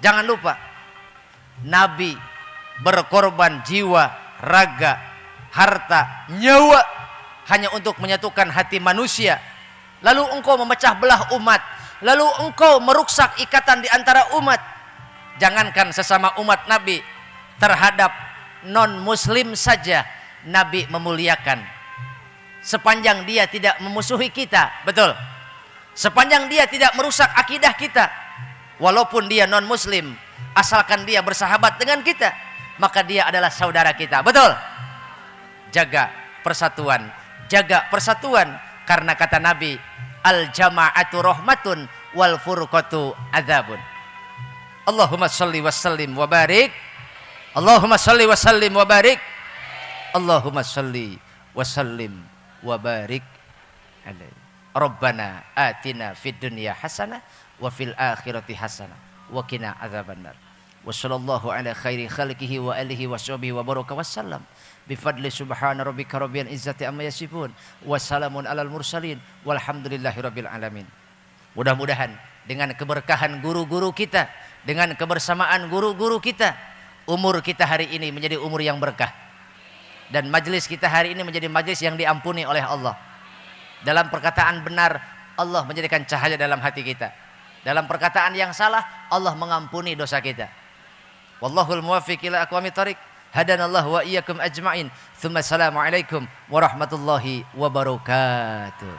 Jangan lupa, Nabi berkorban jiwa, raga, harta, nyawa hanya untuk menyatukan hati manusia. Lalu engkau memecah belah umat, lalu engkau meruksak ikatan di antara umat. Jangankan sesama umat Nabi, terhadap non-muslim saja Nabi memuliakan. Sepanjang dia tidak memusuhi kita, betul. Sepanjang dia tidak merusak akidah kita, walaupun dia non-muslim, asalkan dia bersahabat dengan kita, maka dia adalah saudara kita, betul. Jaga persatuan, jaga persatuan, karena kata Nabi, al-jama'atu rahmatun wal furqatu adzabun. Allahumma shalli wa sallim wa barik. Allahumma shalli wa sallim wa barik. Allahumma shalli wa sallim wa barik alaihi. Rabbana atina fid dunya hasanah wa fil akhirati hasanah wa qina adzabannar. wa sallallahu ala khairi khalqihi wa alihi wa sahbihi wa baraka wassalam. Bifadli subhana rabbika rabbil izzati amma yasifun wa salamun alal mursalin walhamdulillahi rabbil alamin. Mudah-mudahan dengan keberkahan guru-guru kita, dengan kebersamaan guru-guru kita, umur kita hari ini menjadi umur yang berkah. Dan majlis kita hari ini menjadi majlis yang diampuni oleh Allah. Dalam perkataan benar, Allah menjadikan cahaya dalam hati kita. Dalam perkataan yang salah, Allah mengampuni dosa kita. Wallahul muwaffiq ila aqwamit thoriq. Hadanallahu wa iyyakum ajma'in. Tsumma assalamu alaikum warahmatullahi wabarakatuh.